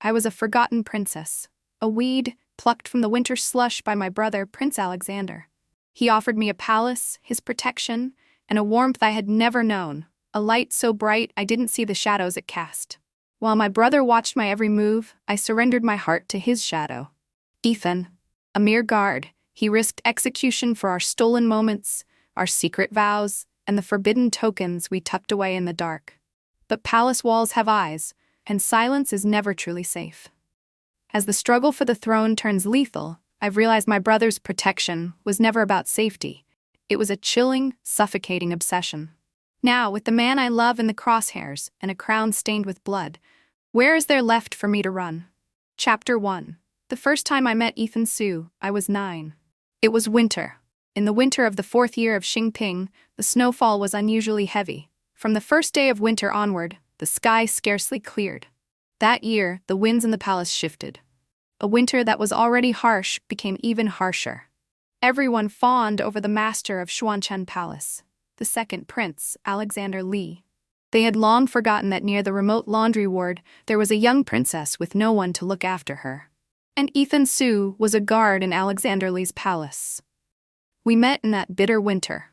I was a forgotten princess, a weed plucked from the winter slush by my brother, Prince Alexander. He offered me a palace, his protection, and a warmth I had never known, a light so bright I didn't see the shadows it cast. While my brother watched my every move, I surrendered my heart to his shadow. Ethan, a mere guard, he risked execution for our stolen moments, our secret vows, and the forbidden tokens we tucked away in the dark. But palace walls have eyes, and silence is never truly safe. As the struggle for the throne turns lethal, I've realized my brother's protection was never about safety. It was a chilling, suffocating obsession. Now, with the man I love in the crosshairs and a crown stained with blood, where is there left for me to run? Chapter 1. The first time I met Ethan Su, I was 9. It was winter. In the winter of the 4th year of Xingping, the snowfall was unusually heavy. From the first day of winter onward, the sky scarcely cleared. That year, the winds in the palace shifted. A winter that was already harsh became even harsher. Everyone fawned over the master of Xuanchen Palace, the second prince, Alexander Li. They had long forgotten that near the remote laundry ward there was a young princess with no one to look after her. And Ethan Su was a guard in Alexander Li's palace. We met in that bitter winter.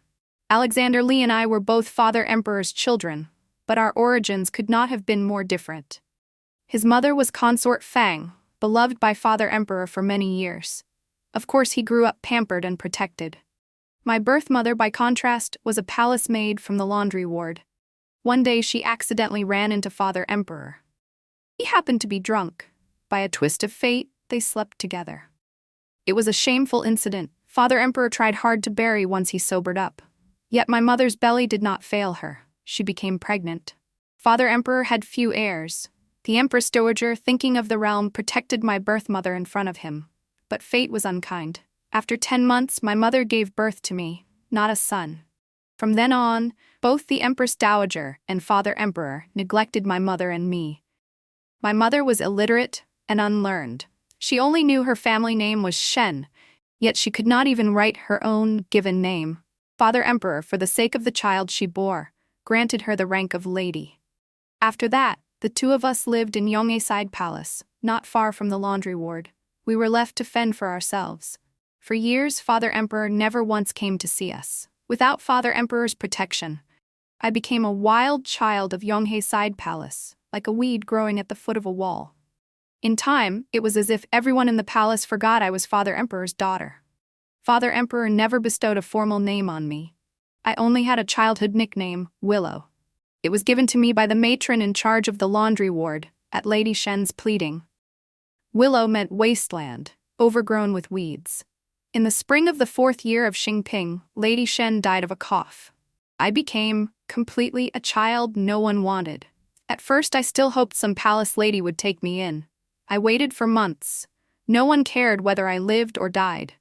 Alexander Li and I were both Father Emperor's children, but our origins could not have been more different. His mother was Consort Fang, beloved by Father Emperor for many years. Of course, he grew up pampered and protected. My birth mother, by contrast, was a palace maid from the laundry ward. One day she accidentally ran into Father Emperor. He happened to be drunk. By a twist of fate, they slept together. It was a shameful incident. Father Emperor tried hard to bury once he sobered up. Yet my mother's belly did not fail her. She became pregnant. Father Emperor had few heirs. The Empress Dowager, thinking of the realm, protected my birth mother in front of him. But fate was unkind. After 10 months, my mother gave birth to me, not a son. From then on, both the Empress Dowager and Father Emperor neglected my mother and me. My mother was illiterate and unlearned. She only knew her family name was Shen, yet she could not even write her own given name. Father Emperor, for the sake of the child she bore, granted her the rank of lady. After that, the two of us lived in Yonghaeside Palace, not far from the laundry ward. We were left to fend for ourselves. For years, Father Emperor never once came to see us. Without Father Emperor's protection, I became a wild child of Yonghaeside Palace, like a weed growing at the foot of a wall. In time, it was as if everyone in the palace forgot I was Father Emperor's daughter. Father Emperor never bestowed a formal name on me. I only had a childhood nickname, Willow. It was given to me by the matron in charge of the laundry ward, at Lady Shen's pleading. Willow meant wasteland, overgrown with weeds. In the spring of the 4th year of Xingping, Lady Shen died of a cough. I became, completely, a child no one wanted. At first I still hoped some palace lady would take me in. I waited for months. No one cared whether I lived or died.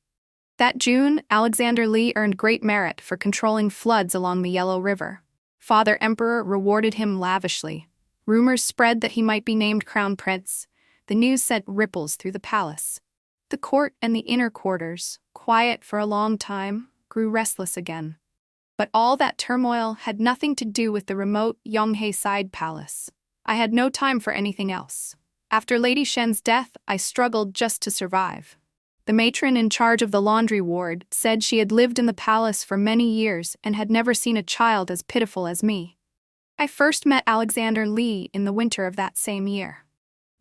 That June, Alexander Li earned great merit for controlling floods along the Yellow River. Father Emperor rewarded him lavishly. Rumors spread that he might be named crown prince. The news sent ripples through the palace. The court and the inner quarters, quiet for a long time, grew restless again. But all that turmoil had nothing to do with the remote Yonghaeside Palace. I had no time for anything else. After Lady Shen's death, I struggled just to survive. The matron in charge of the laundry ward said she had lived in the palace for many years and had never seen a child as pitiful as me. I first met Alexander Li in the winter of that same year.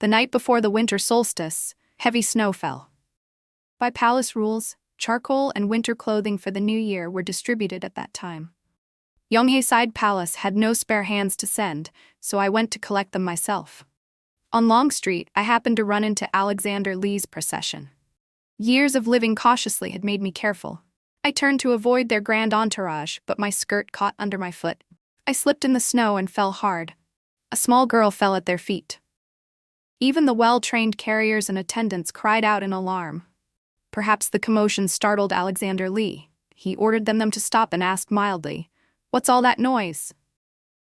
The night before the winter solstice, heavy snow fell. By palace rules, charcoal and winter clothing for the new year were distributed at that time. Yonghaeside Palace had no spare hands to send, so I went to collect them myself. On Long Street, I happened to run into Alexander Li's procession. Years of living cautiously had made me careful. I turned to avoid their grand entourage, but my skirt caught under my foot. I slipped in the snow and fell hard. A small girl fell at their feet. Even the well-trained carriers and attendants cried out in alarm. Perhaps the commotion startled Alexander Li. He ordered them to stop and asked mildly, "What's all that noise?"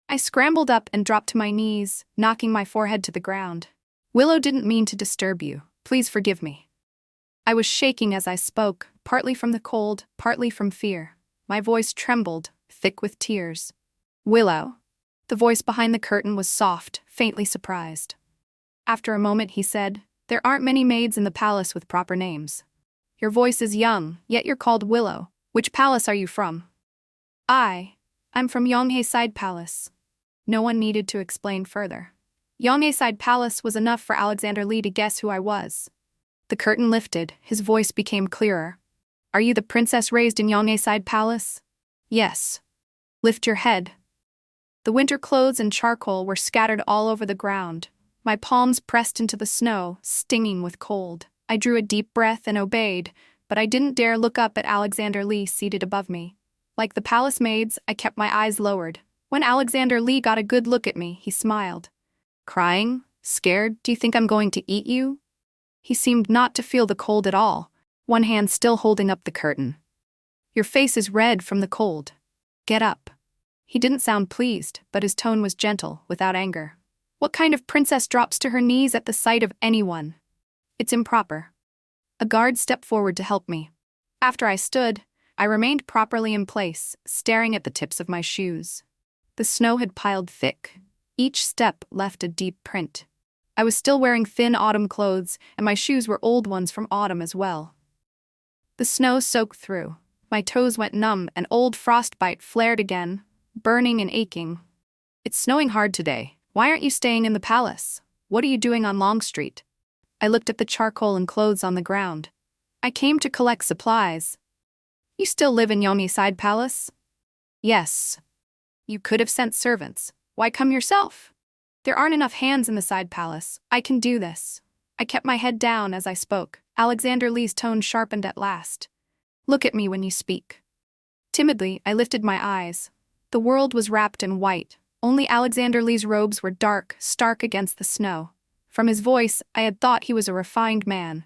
I scrambled up and dropped to my knees, knocking my forehead to the ground. "Willow didn't mean to disturb you. Please forgive me." I was shaking as I spoke, partly from the cold, partly from fear. My voice trembled, thick with tears. "Willow?" The voice behind the curtain was soft, faintly surprised. After a moment he said, "There aren't many maids in the palace with proper names. Your voice is young, yet you're called Willow. Which palace are you from?" I'm from Yonghae Palace. No one needed to explain further. Yonghae Palace was enough for Alexander Lee to guess who I was. The curtain lifted, his voice became clearer. "Are you the princess raised in Yonghae Palace?" "Yes." "Lift your head." The winter clothes and charcoal were scattered all over the ground. My palms pressed into the snow, stinging with cold. I drew a deep breath and obeyed, but I didn't dare look up at Alexander Lee seated above me. Like the palace maids, I kept my eyes lowered. When Alexander Lee got a good look at me, he smiled. "Crying? Scared? Do you think I'm going to eat you?" He seemed not to feel the cold at all, one hand still holding up the curtain. "Your face is red from the cold. Get up." He didn't sound pleased, but his tone was gentle, without anger. What kind of princess drops to her knees at the sight of anyone? It's improper. A guard stepped forward to help me. After I stood, I remained properly in place, staring at the tips of my shoes. The snow had piled thick. Each step left a deep print. I was still wearing thin autumn clothes, and my shoes were old ones from autumn as well. The snow soaked through. My toes went numb, and old frostbite flared again, burning and aching. "It's snowing hard today. Why aren't you staying in the palace? What are you doing on Long Street?" I looked at the charcoal and clothes on the ground. "I came to collect supplies." "You still live in Yonghae Palace?" "Yes." "You could have sent servants. Why come yourself?" "There aren't enough hands in the side palace. I can do this." I kept my head down as I spoke. Alexander Lee's tone sharpened at last. "Look at me when you speak." Timidly, I lifted my eyes. The world was wrapped in white. Only Alexander Lee's robes were dark, stark against the snow. From his voice, I had thought he was a refined man.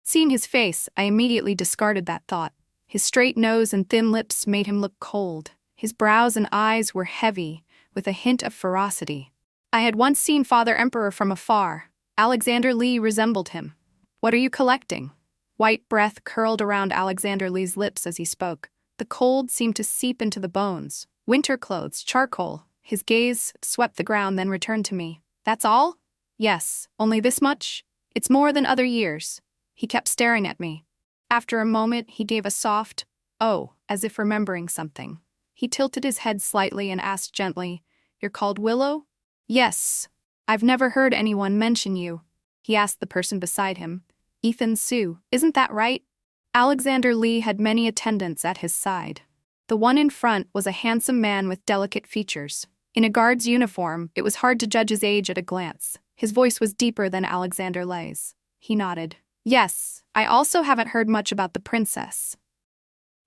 Seeing his face, I immediately discarded that thought. His straight nose and thin lips made him look cold. His brows and eyes were heavy, with a hint of ferocity. I had once seen Father Emperor from afar. Alexander Lee resembled him. "What are you collecting?" White breath curled around Alexander Lee's lips as he spoke. The cold seemed to seep into the bones. "Winter clothes, charcoal." His gaze swept the ground, then returned to me. "That's all?" "Yes, only this much? It's more than other years." He kept staring at me. After a moment, he gave a soft, "Oh," as if remembering something. He tilted his head slightly and asked gently, "You're called Willow?" "Yes." "I've never heard anyone mention you." He asked the person beside him. "Ethan Sue, isn't that right?" Alexander Lee had many attendants at his side. The one in front was a handsome man with delicate features. In a guard's uniform, it was hard to judge his age at a glance. His voice was deeper than Alexander Lee's. He nodded. "Yes, I also haven't heard much about the princess."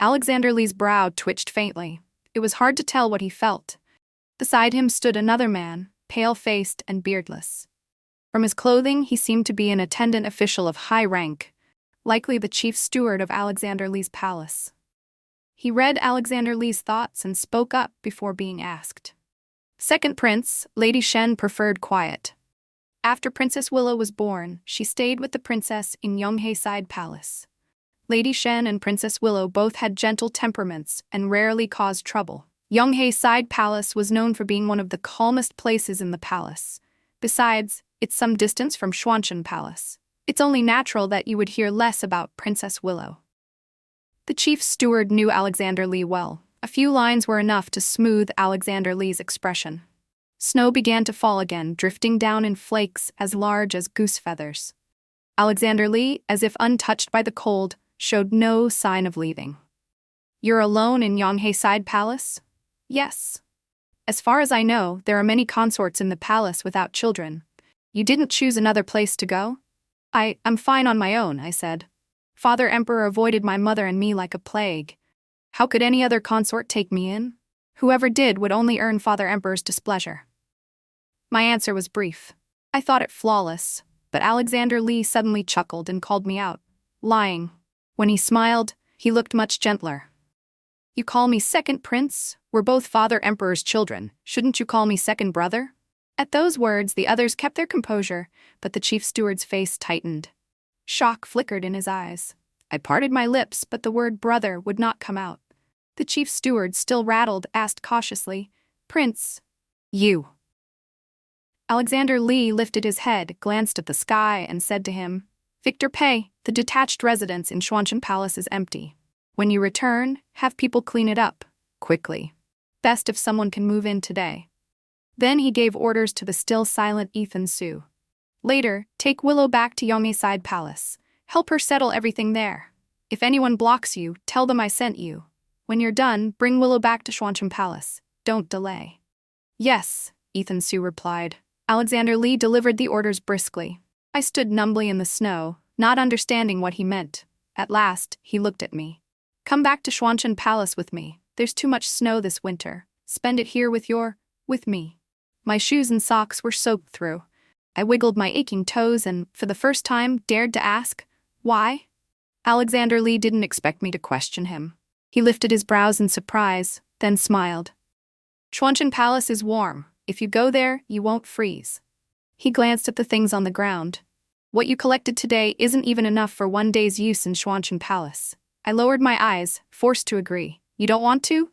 Alexander Lee's brow twitched faintly. It was hard to tell what he felt. Beside him stood another man, pale-faced and beardless. From his clothing, he seemed to be an attendant official of high rank, likely the chief steward of Alexander Lee's palace. He read Alexander Lee's thoughts and spoke up before being asked. "Second prince, Lady Shen preferred quiet. After Princess Willow was born, she stayed with the princess in Yonghae Palace. Lady Shen and Princess Willow both had gentle temperaments and rarely caused trouble. Yonghae Palace was known for being one of the calmest places in the palace. Besides, it's some distance from Xuanshan Palace. It's only natural that you would hear less about Princess Willow." The chief steward knew Alexander Lee well. A few lines were enough to smooth Alexander Lee's expression. Snow began to fall again, drifting down in flakes as large as goose feathers. Alexander Lee, as if untouched by the cold, showed no sign of leaving. "You're alone in Yonghae Palace?" "Yes." "As far as I know, there are many consorts in the palace without children. You didn't choose another place to go?" I'm fine on my own," I said. "Father Emperor avoided my mother and me like a plague. How could any other consort take me in? Whoever did would only earn Father Emperor's displeasure." My answer was brief. I thought it flawless, but Alexander Lee suddenly chuckled and called me out. Lying. When he smiled, he looked much gentler. "You call me second prince? We're both Father Emperor's children. Shouldn't you call me second brother?" At those words, the others kept their composure, but the chief steward's face tightened. Shock flickered in his eyes. I parted my lips, but the word brother would not come out. The chief steward, still rattled, asked cautiously, "Prince, you." Alexander Lee lifted his head, glanced at the sky, and said to him, "Victor Pei, the detached residence in Shuanshan Palace is empty. When you return, have people clean it up, quickly. Best if someone can move in today." Then he gave orders to the still silent Ethan Su. "Later, take Willow back to Yonghe Side Palace. Help her settle everything there. If anyone blocks you, tell them I sent you. When you're done, bring Willow back to Shuanshan Palace. Don't delay." "Yes," Ethan Su replied. Alexander Lee delivered the orders briskly. I stood numbly in the snow, not understanding what he meant. At last, he looked at me. "Come back to Shuanshan Palace with me. There's too much snow this winter. Spend it here with me." My shoes and socks were soaked through. I wiggled my aching toes and, for the first time, dared to ask, "Why?" Alexander Lee didn't expect me to question him. He lifted his brows in surprise, then smiled. "Shuanshan Palace is warm. If you go there, you won't freeze." He glanced at the things on the ground. "What you collected today isn't even enough for one day's use in Shuanshan Palace." I lowered my eyes, forced to agree. "You don't want to?"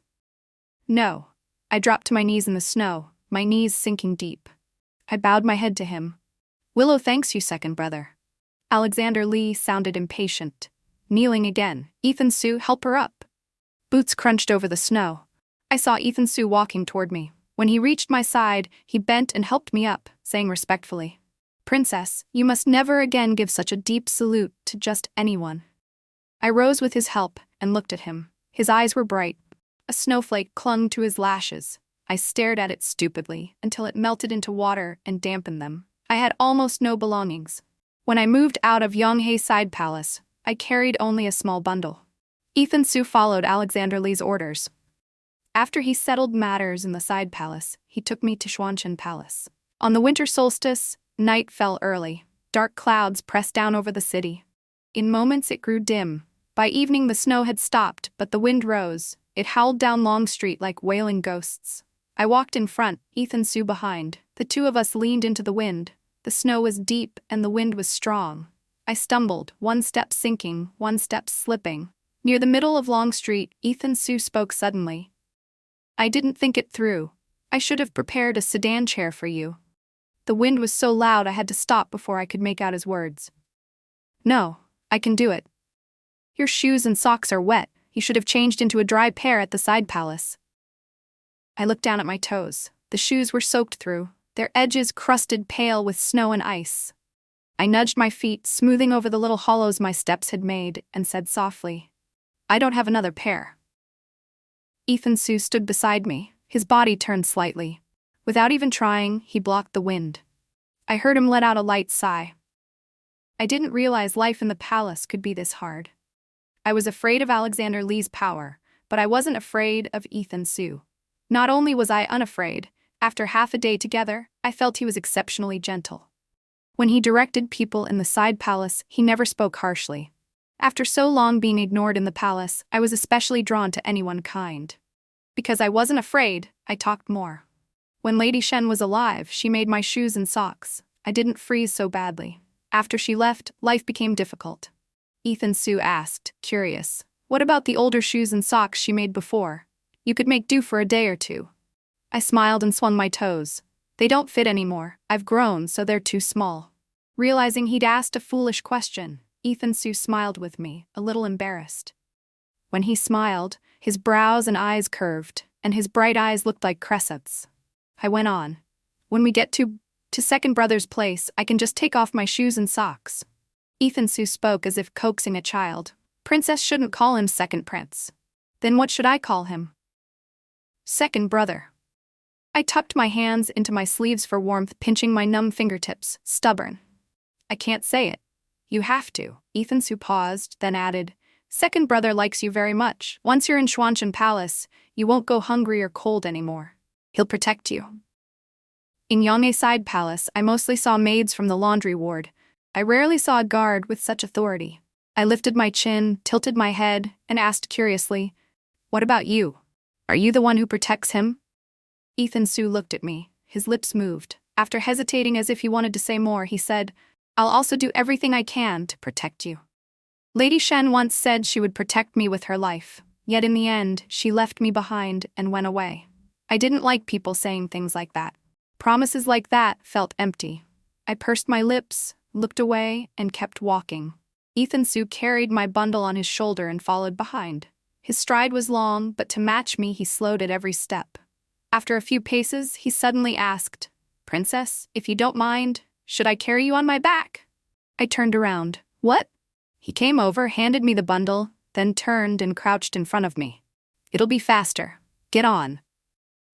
"No." I dropped to my knees in the snow, my knees sinking deep. I bowed my head to him. "Willow thanks you, second brother." Alexander Lee sounded impatient. Kneeling again, "Ethan Su, help her up." Boots crunched over the snow. I saw Ethan Su walking toward me. When he reached my side, he bent and helped me up, saying respectfully, "Princess, you must never again give such a deep salute to just anyone." I rose with his help and looked at him. His eyes were bright. A snowflake clung to his lashes. I stared at it stupidly until it melted into water and dampened them. I had almost no belongings. When I moved out of Yonghe Side Palace, I carried only a small bundle. Ethan Su followed Alexander Lee's orders. After he settled matters in the side palace, he took me to Shuanshan Palace. On the winter solstice, night fell early. Dark clouds pressed down over the city. In moments it grew dim. By evening the snow had stopped, but the wind rose. It howled down Long Street like wailing ghosts. I walked in front, Ethan Su behind. The two of us leaned into the wind. The snow was deep and the wind was strong. I stumbled, one step sinking, one step slipping. Near the middle of Long Street, Ethan Su spoke suddenly. "I didn't think it through. I should have prepared a sedan chair for you." The wind was so loud I had to stop before I could make out his words. "No, I can do it." "Your shoes and socks are wet. You should have changed into a dry pair at the side palace." I looked down at my toes. The shoes were soaked through, their edges crusted pale with snow and ice. I nudged my feet, smoothing over the little hollows my steps had made, and said softly, "I don't have another pair." Ethan Su stood beside me, his body turned slightly. Without even trying, he blocked the wind. I heard him let out a light sigh. I didn't realize life in the palace could be this hard. I was afraid of Alexander Lee's power, but I wasn't afraid of Ethan Su. Not only was I unafraid, after half a day together, I felt he was exceptionally gentle. When he directed people in the side palace, he never spoke harshly. After so long being ignored in the palace, I was especially drawn to anyone kind. Because I wasn't afraid, I talked more. When Lady Shen was alive, she made my shoes and socks. I didn't freeze so badly. After she left, life became difficult. Ethan Su asked, curious, "What about the older shoes and socks she made before? You could make do for a day or two." I smiled and swung my toes. "They don't fit anymore. I've grown, so they're too small." Realizing he'd asked a foolish question, Ethan Su smiled with me, a little embarrassed. When he smiled, his brows and eyes curved, and his bright eyes looked like crescents. I went on. "When we get to second brother's place, I can just take off my shoes and socks." Ethan Su spoke as if coaxing a child. "Princess shouldn't call him second prince." "Then what should I call him?" "Second brother." I tucked my hands into my sleeves for warmth, pinching my numb fingertips, stubborn. "I can't say it." "You have to." Ethan Su paused, then added, "Second brother likes you very much. Once you're in Shuanshan Palace, you won't go hungry or cold anymore. He'll protect you." In Yonghe Side Palace, I mostly saw maids from the laundry ward. I rarely saw a guard with such authority. I lifted my chin, tilted my head, and asked curiously, "What about you? Are you the one who protects him?" Ethan Su looked at me. His lips moved. After hesitating as if he wanted to say more, he said, "I'll also do everything I can to protect you." Lady Shen once said she would protect me with her life, yet in the end, she left me behind and went away. I didn't like people saying things like that. Promises like that felt empty. I pursed my lips, looked away, and kept walking. Ethan Su carried my bundle on his shoulder and followed behind. His stride was long, but to match me, he slowed at every step. After a few paces, he suddenly asked, "Princess, if you don't mind, should I carry you on my back?" I turned around. "What?" He came over, handed me the bundle, then turned and crouched in front of me. "It'll be faster. Get on."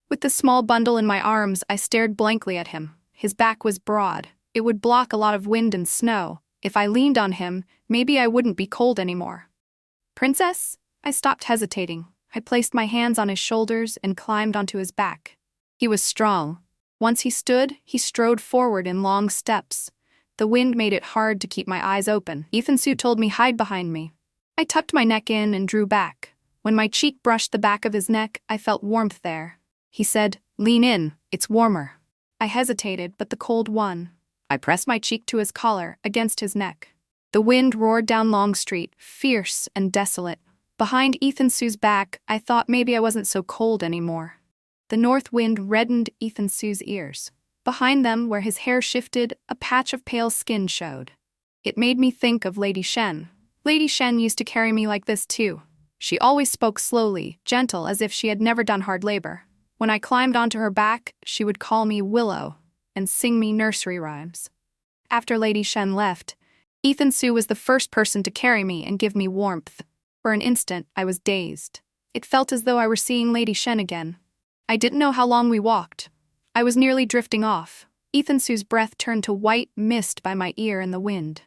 With the small bundle in my arms, I stared blankly at him. His back was broad. It would block a lot of wind and snow. If I leaned on him, maybe I wouldn't be cold anymore. "Princess?" I stopped hesitating. I placed my hands on his shoulders and climbed onto his back. He was strong. Once he stood, he strode forward in long steps. The wind made it hard to keep my eyes open. Ethan Su told me, "Hide behind me." I tucked my neck in and drew back. When my cheek brushed the back of his neck, I felt warmth there. He said, "Lean in, it's warmer." I hesitated, but the cold won. I pressed my cheek to his collar, against his neck. The wind roared down Long Street, fierce and desolate. Behind Ethan Su's back, I thought maybe I wasn't so cold anymore. The north wind reddened Ethan Su's ears. Behind them, where his hair shifted, a patch of pale skin showed. It made me think of Lady Shen. Lady Shen used to carry me like this too. She always spoke slowly, gentle, as if she had never done hard labor. When I climbed onto her back, she would call me Willow and sing me nursery rhymes. After Lady Shen left, Ethan Su was the first person to carry me and give me warmth. For an instant, I was dazed. It felt as though I were seeing Lady Shen again. I didn't know how long we walked. I was nearly drifting off. Ethan Su's breath turned to white mist by my ear in the wind.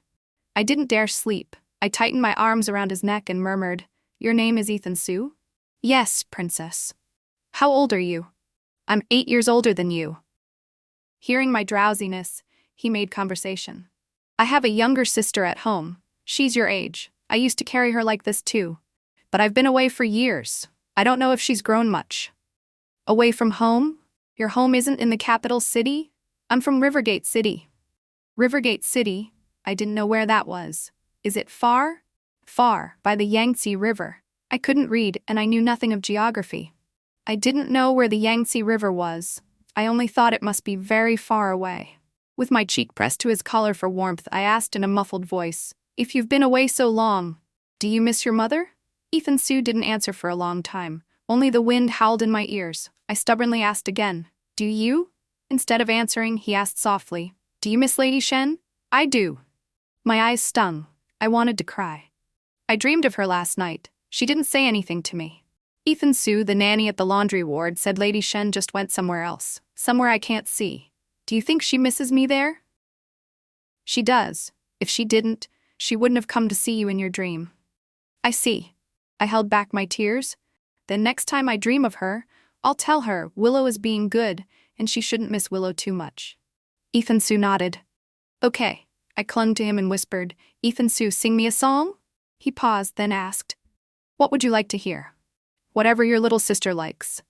I didn't dare sleep. I tightened my arms around his neck and murmured, "Your name is Ethan Su?" "Yes, Princess." "How old are you?" "I'm 8 years older than you." Hearing my drowsiness, he made conversation. "I have a younger sister at home. She's your age. I used to carry her like this too. But I've been away for years. I don't know if she's grown much." "Away from home? Your home isn't in the capital city?" "I'm from Rivergate City." "Rivergate City? I didn't know where that was. Is it far?" "Far, by the Yangtze River." I couldn't read, and I knew nothing of geography. I didn't know where the Yangtze River was. I only thought it must be very far away. With my cheek pressed to his collar for warmth, I asked in a muffled voice, "If you've been away so long, do you miss your mother?" Ethan Su didn't answer for a long time. Only the wind howled in my ears. I stubbornly asked again, "Do you?" Instead of answering, he asked softly, "Do you miss Lady Shen?" "I do." My eyes stung. I wanted to cry. "I dreamed of her last night. She didn't say anything to me." Ethan Su, the nanny at the laundry ward, said Lady Shen just went somewhere else, somewhere I can't see. "Do you think she misses me there?" "She does. If she didn't, she wouldn't have come to see you in your dream." "I see." I held back my tears. "Then next time I dream of her, I'll tell her Willow is being good, and she shouldn't miss Willow too much." Ethan Su nodded. "Okay." I clung to him and whispered, "Ethan Su, sing me a song?" He paused, then asked, "What would you like to hear?" "Whatever your little sister likes."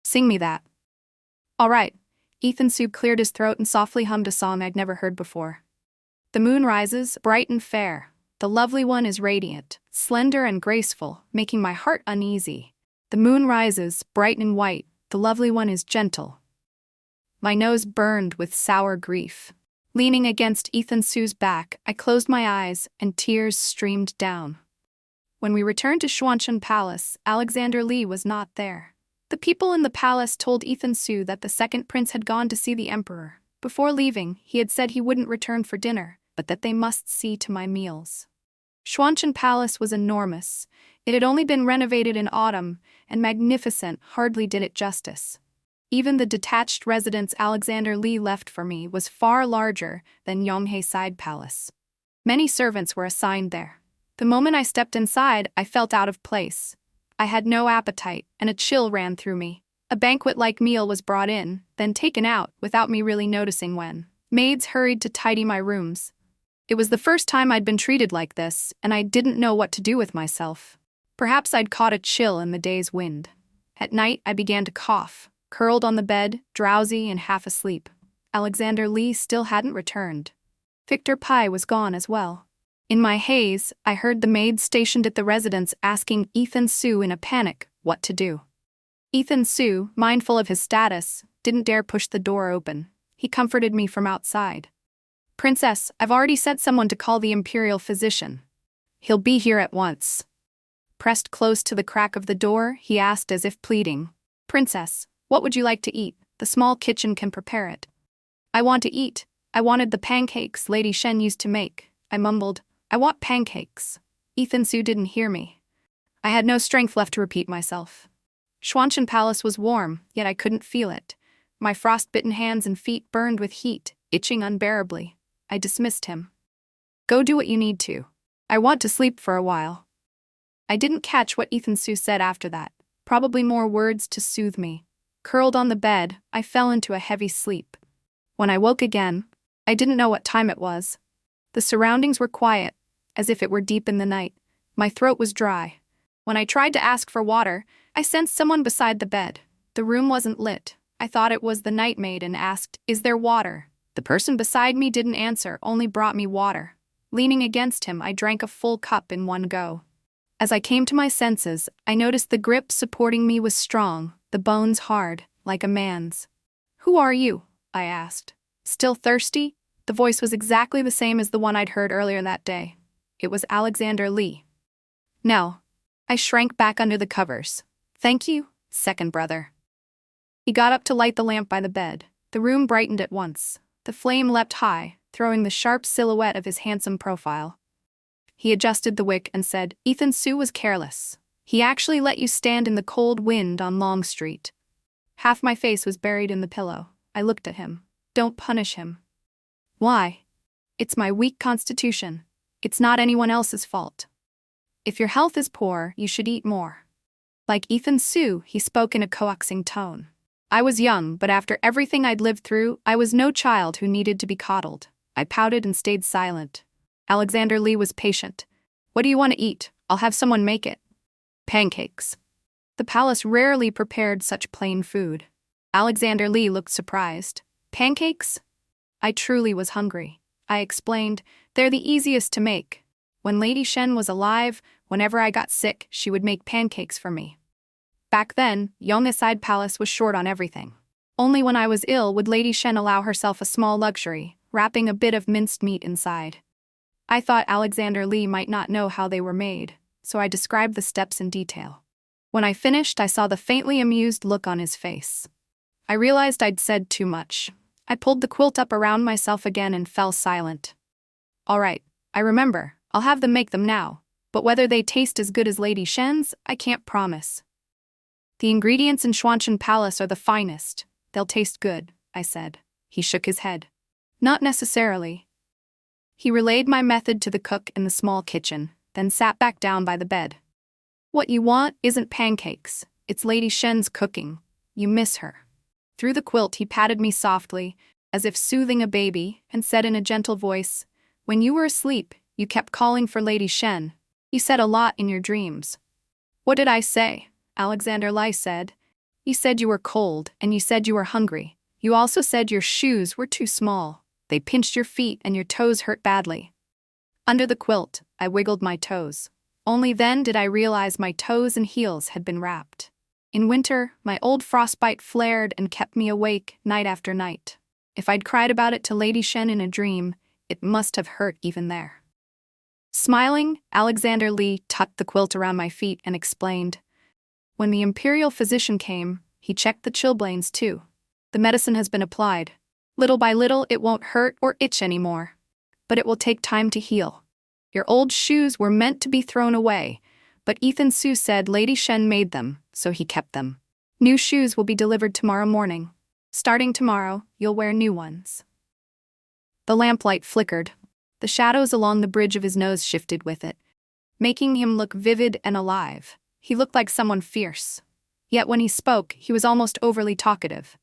"Sing me that." "All right." Ethan Su cleared his throat and softly hummed a song I'd never heard before. "The moon rises, bright and fair. The lovely one is radiant, slender and graceful, making my heart uneasy. The moon rises, bright and white. The lovely one is gentle." My nose burned with sour grief. Leaning against Ethan Su's back, I closed my eyes and tears streamed down. When we returned to Xuancheng Palace, Alexander Li was not there. The people in the palace told Ethan Su that the second prince had gone to see the emperor. Before leaving, he had said he wouldn't return for dinner, but that they must see to my meals. Xuancheng Palace was enormous. It had only been renovated in autumn, and magnificent hardly did it justice. Even the detached residence Alexander Li left for me was far larger than Yonghe Side Palace. Many servants were assigned there. The moment I stepped inside, I felt out of place. I had no appetite, and a chill ran through me. A banquet-like meal was brought in, then taken out without me really noticing when. Maids hurried to tidy my rooms. It was the first time I'd been treated like this, and I didn't know what to do with myself. Perhaps I'd caught a chill in the day's wind. At night, I began to cough, curled on the bed, drowsy and half asleep. Alexander Li still hadn't returned. Victor Pai was gone as well. In my haze, I heard the maid stationed at the residence asking Ethan Su in a panic what to do. Ethan Su, mindful of his status, didn't dare push the door open. He comforted me from outside. Princess, I've already sent someone to call the imperial physician. He'll be here at once. Pressed close to the crack of the door, he asked as if pleading. Princess, what would you like to eat? The small kitchen can prepare it. I want to eat. I wanted the pancakes Lady Shen used to make. I mumbled, I want pancakes. Ethan Su didn't hear me. I had no strength left to repeat myself. Xuanchen Palace was warm, yet I couldn't feel it. My frost-bitten hands and feet burned with heat, itching unbearably. I dismissed him. Go do what you need to. I want to sleep for a while. I didn't catch what Ethan Su said after that, probably more words to soothe me. Curled on the bed, I fell into a heavy sleep. When I woke again, I didn't know what time it was. The surroundings were quiet, as if it were deep in the night. My throat was dry. When I tried to ask for water, I sensed someone beside the bed. The room wasn't lit. I thought it was the night maid and asked, "Is there water?" The person beside me didn't answer, only brought me water. Leaning against him, I drank a full cup in one go. As I came to my senses, I noticed the grip supporting me was strong, the bones hard, like a man's. "Who are you?" I asked. Still thirsty? The voice was exactly the same as the one I'd heard earlier that day. It was Alexander Lee. No. I shrank back under the covers. Thank you, second brother. He got up to light the lamp by the bed. The room brightened at once. The flame leapt high, throwing the sharp silhouette of his handsome profile. He adjusted the wick and said, Ethan Su was careless. He actually let you stand in the cold wind on Long Street. Half my face was buried in the pillow. I looked at him. Don't punish him. Why? It's my weak constitution. It's not anyone else's fault. If your health is poor, you should eat more. Like Ethan Su, he spoke in a coaxing tone. I was young, but after everything I'd lived through, I was no child who needed to be coddled. I pouted and stayed silent. Alexander Lee was patient. What do you want to eat? I'll have someone make it. Pancakes. The palace rarely prepared such plain food. Alexander Lee looked surprised. Pancakes? I truly was hungry. I explained, they're the easiest to make. When Lady Shen was alive, whenever I got sick, she would make pancakes for me. Back then, Yongaside Palace was short on everything. Only when I was ill would Lady Shen allow herself a small luxury, wrapping a bit of minced meat inside. I thought Alexander Lee might not know how they were made, so I described the steps in detail. When I finished, I saw the faintly amused look on his face. I realized I'd said too much. I pulled the quilt up around myself again and fell silent. All right, I remember. I'll have them make them now, but whether they taste as good as Lady Shen's, I can't promise. The ingredients in Xuanchen Palace are the finest. They'll taste good, I said. He shook his head. Not necessarily. He relayed my method to the cook in the small kitchen, then sat back down by the bed. What you want isn't pancakes. It's Lady Shen's cooking. You miss her. Through the quilt, he patted me softly, as if soothing a baby, and said in a gentle voice, When you were asleep, you kept calling for Lady Shen. You said a lot in your dreams. What did I say? Alexander Lee said. You said you were cold, and you said you were hungry. You also said your shoes were too small. They pinched your feet and your toes hurt badly. Under the quilt, I wiggled my toes. Only then did I realize my toes and heels had been wrapped. In winter, my old frostbite flared and kept me awake night after night. If I'd cried about it to Lady Shen in a dream, it must have hurt even there. Smiling, Alexander Lee tucked the quilt around my feet and explained. When the imperial physician came, he checked the chilblains too. The medicine has been applied. Little by little, it won't hurt or itch anymore. But it will take time to heal. Your old shoes were meant to be thrown away, but Ethan Su said Lady Shen made them, so he kept them. New shoes will be delivered tomorrow morning. Starting tomorrow, you'll wear new ones. The lamplight flickered. The shadows along the bridge of his nose shifted with it, making him look vivid and alive. He looked like someone fierce. Yet when he spoke, he was almost overly talkative.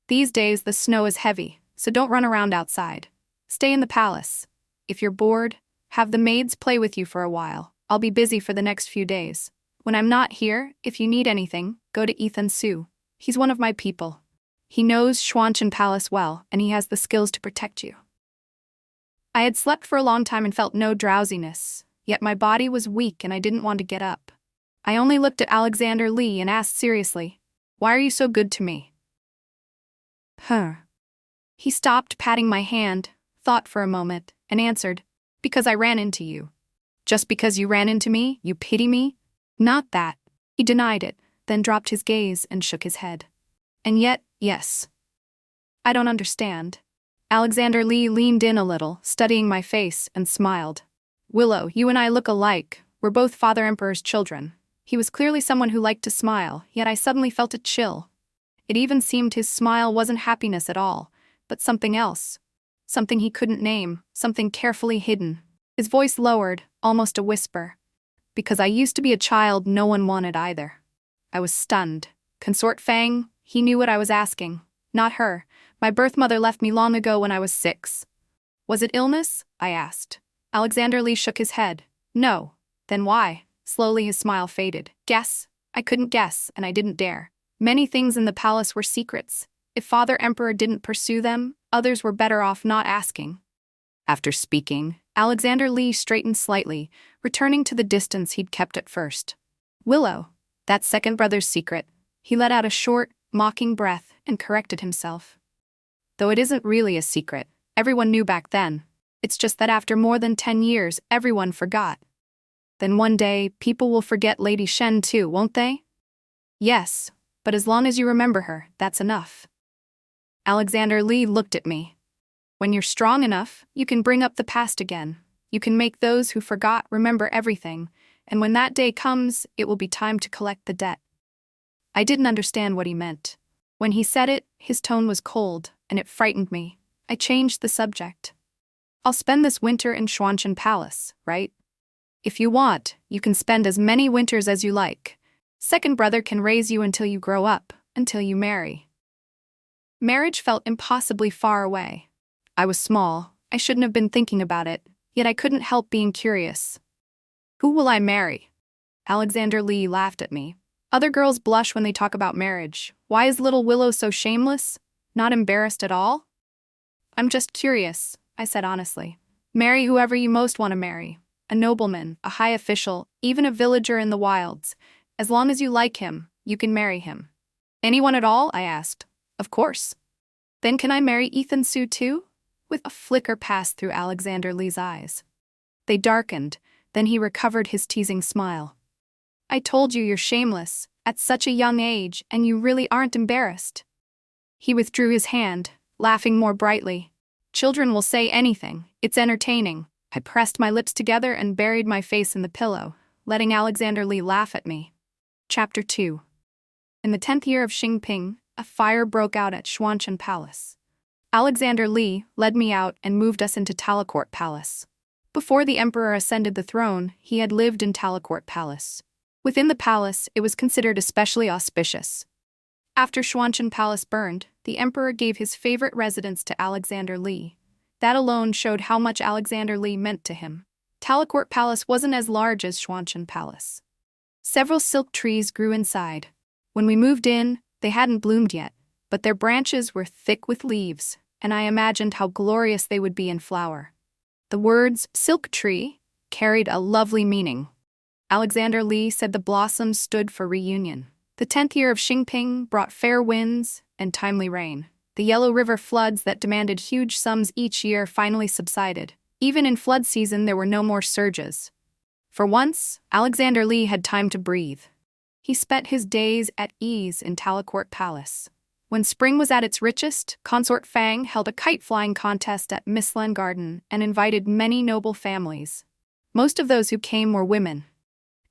These days, the snow is heavy, so don't run around outside. Stay in the palace. If you're bored, have the maids play with you for a while. I'll be busy for the next few days. When I'm not here, if you need anything, go to Ethan Su. He's one of my people. He knows Xuanchen Palace well, and he has the skills to protect you. I had slept for a long time and felt no drowsiness, yet my body was weak and I didn't want to get up. I only looked at Alexander Lee and asked seriously, Why are you so good to me? He stopped patting my hand, thought for a moment, and answered, "Because I ran into you." "Just because you ran into me, you pity me?" "Not that." He denied it, then dropped his gaze and shook his head. "And yet, yes." "I don't understand." Alexander Lee leaned in a little, studying my face, and smiled. "Willow, you and I look alike. We're both Father Emperor's children." He was clearly someone who liked to smile, yet I suddenly felt a chill. It even seemed his smile wasn't happiness at all, but something else. Something he couldn't name, something carefully hidden. His voice lowered, almost a whisper. "Because I used to be a child no one wanted either." I was stunned. Consort Fang, he knew what I was asking. Not her. My birth mother left me long ago when I was 6. "Was it illness?" I asked. Alexander Lee shook his head. "No." "Then why?" Slowly his smile faded. "Guess." I couldn't guess, and I didn't dare. Many things in the palace were secrets. If Father Emperor didn't pursue them, others were better off not asking. After speaking, Alexander Lee straightened slightly, returning to the distance he'd kept at first. "Willow, that's second brother's secret." He let out a short, mocking breath and corrected himself. "Though it isn't really a secret, everyone knew back then. It's just that after more than 10 years, everyone forgot." "Then one day, people will forget Lady Shen too, won't they?" "Yes, but as long as you remember her, that's enough." Alexander Lee looked at me. "When you're strong enough, you can bring up the past again. You can make those who forgot remember everything, and when that day comes, it will be time to collect the debt." I didn't understand what he meant. When he said it, his tone was cold, and it frightened me. I changed the subject. "I'll spend this winter in Xuanchen Palace, right?" "If you want, you can spend as many winters as you like. Second brother can raise you until you grow up, until you marry." Marriage felt impossibly far away. I was small, I shouldn't have been thinking about it, yet I couldn't help being curious. "Who will I marry?" Alexander Lee laughed at me. "Other girls blush when they talk about marriage. Why is little Willow so shameless? Not embarrassed at all?" "I'm just curious," I said honestly. "Marry whoever you most want to marry. A nobleman, a high official, even a villager in the wilds. As long as you like him, you can marry him." "Anyone at all?" I asked. "Of course." "Then can I marry Ethan Su too?" With a flicker passed through Alexander Lee's eyes. They darkened, then he recovered his teasing smile. "I told you you're shameless, at such a young age, and you really aren't embarrassed." He withdrew his hand, laughing more brightly. "Children will say anything, it's entertaining." I pressed my lips together and buried my face in the pillow, letting Alexander Lee laugh at me. Chapter 2. In the 10th year of Xingping, a fire broke out at Xuanchen Palace. Alexander Lee led me out and moved us into Talacourt Palace. Before the emperor ascended the throne, he had lived in Talacourt Palace. Within the palace, it was considered especially auspicious. After Xuanchen Palace burned, the emperor gave his favorite residence to Alexander Lee. That alone showed how much Alexander Lee meant to him. Talacourt Palace wasn't as large as Xuanchen Palace. Several silk trees grew inside. When we moved in, they hadn't bloomed yet, but their branches were thick with leaves, and I imagined how glorious they would be in flower. The words "silk tree" carried a lovely meaning. Alexander Lee said the blossoms stood for reunion. The 10th year of Xingping brought fair winds and timely rain. The Yellow River floods that demanded huge sums each year finally subsided. Even in flood season, there were no more surges. For once, Alexander Lee had time to breathe. He spent his days at ease in Talacourt Palace. When spring was at its richest, Consort Fang held a kite-flying contest at Mistlan Garden and invited many noble families. Most of those who came were women.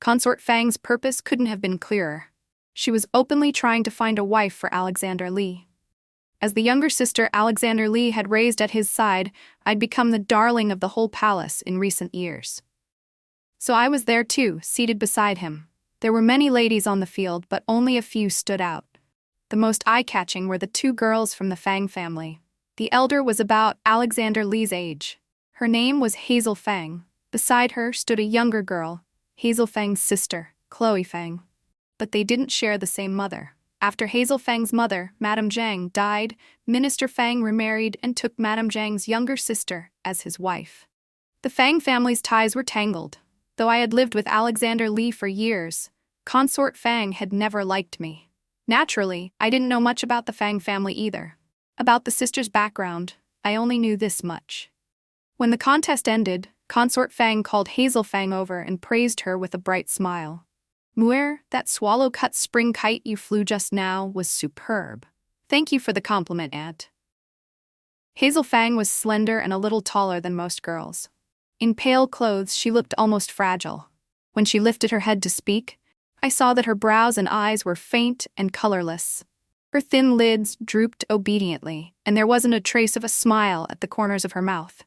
Consort Fang's purpose couldn't have been clearer. She was openly trying to find a wife for Alexander Lee. As the younger sister Alexander Lee had raised at his side, I'd become the darling of the whole palace in recent years. So I was there too, seated beside him. There were many ladies on the field, but only a few stood out. The most eye-catching were the 2 girls from the Fang family. The elder was about Alexander Lee's age. Her name was Hazel Fang. Beside her stood a younger girl, Hazel Fang's sister, Chloe Fang. But they didn't share the same mother. After Hazel Fang's mother, Madame Zhang, died, Minister Fang remarried and took Madame Zhang's younger sister as his wife. The Fang family's ties were tangled. Though I had lived with Alexander Lee for years, Consort Fang had never liked me. Naturally, I didn't know much about the Fang family either. About the sisters' background, I only knew this much. When the contest ended, Consort Fang called Hazel Fang over and praised her with a bright smile. Muir, that swallow-cut spring kite you flew just now was superb. Thank you for the compliment, Aunt. Hazel Fang was slender and a little taller than most girls. In pale clothes, she looked almost fragile. When she lifted her head to speak, I saw that her brows and eyes were faint and colorless. Her thin lids drooped obediently, and there wasn't a trace of a smile at the corners of her mouth.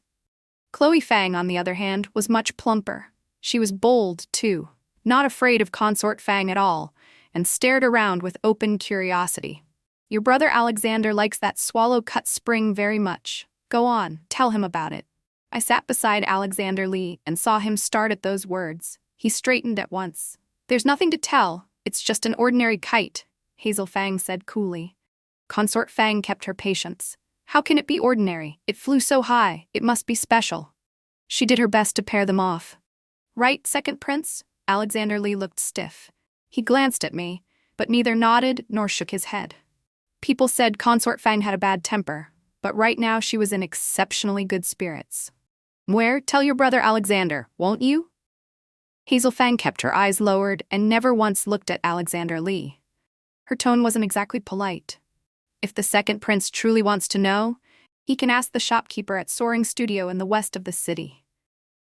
Chloe Fang, on the other hand, was much plumper. She was bold, too, not afraid of Consort Fang at all, and stared around with open curiosity. Your brother Alexander likes that swallow-cut spring very much. Go on, tell him about it. I sat beside Alexander Lee and saw him start at those words. He straightened at once. There's nothing to tell, it's just an ordinary kite, Hazel Fang said coolly. Consort Fang kept her patience. How can it be ordinary? It flew so high, it must be special. She did her best to pair them off. Right, second prince? Alexander Lee looked stiff. He glanced at me, but neither nodded nor shook his head. People said Consort Fang had a bad temper, but right now she was in exceptionally good spirits. Where? Tell your brother Alexander, won't you? Hazel Fang kept her eyes lowered and never once looked at Alexander Lee. Her tone wasn't exactly polite. If the second prince truly wants to know, he can ask the shopkeeper at Soaring Studio in the west of the city.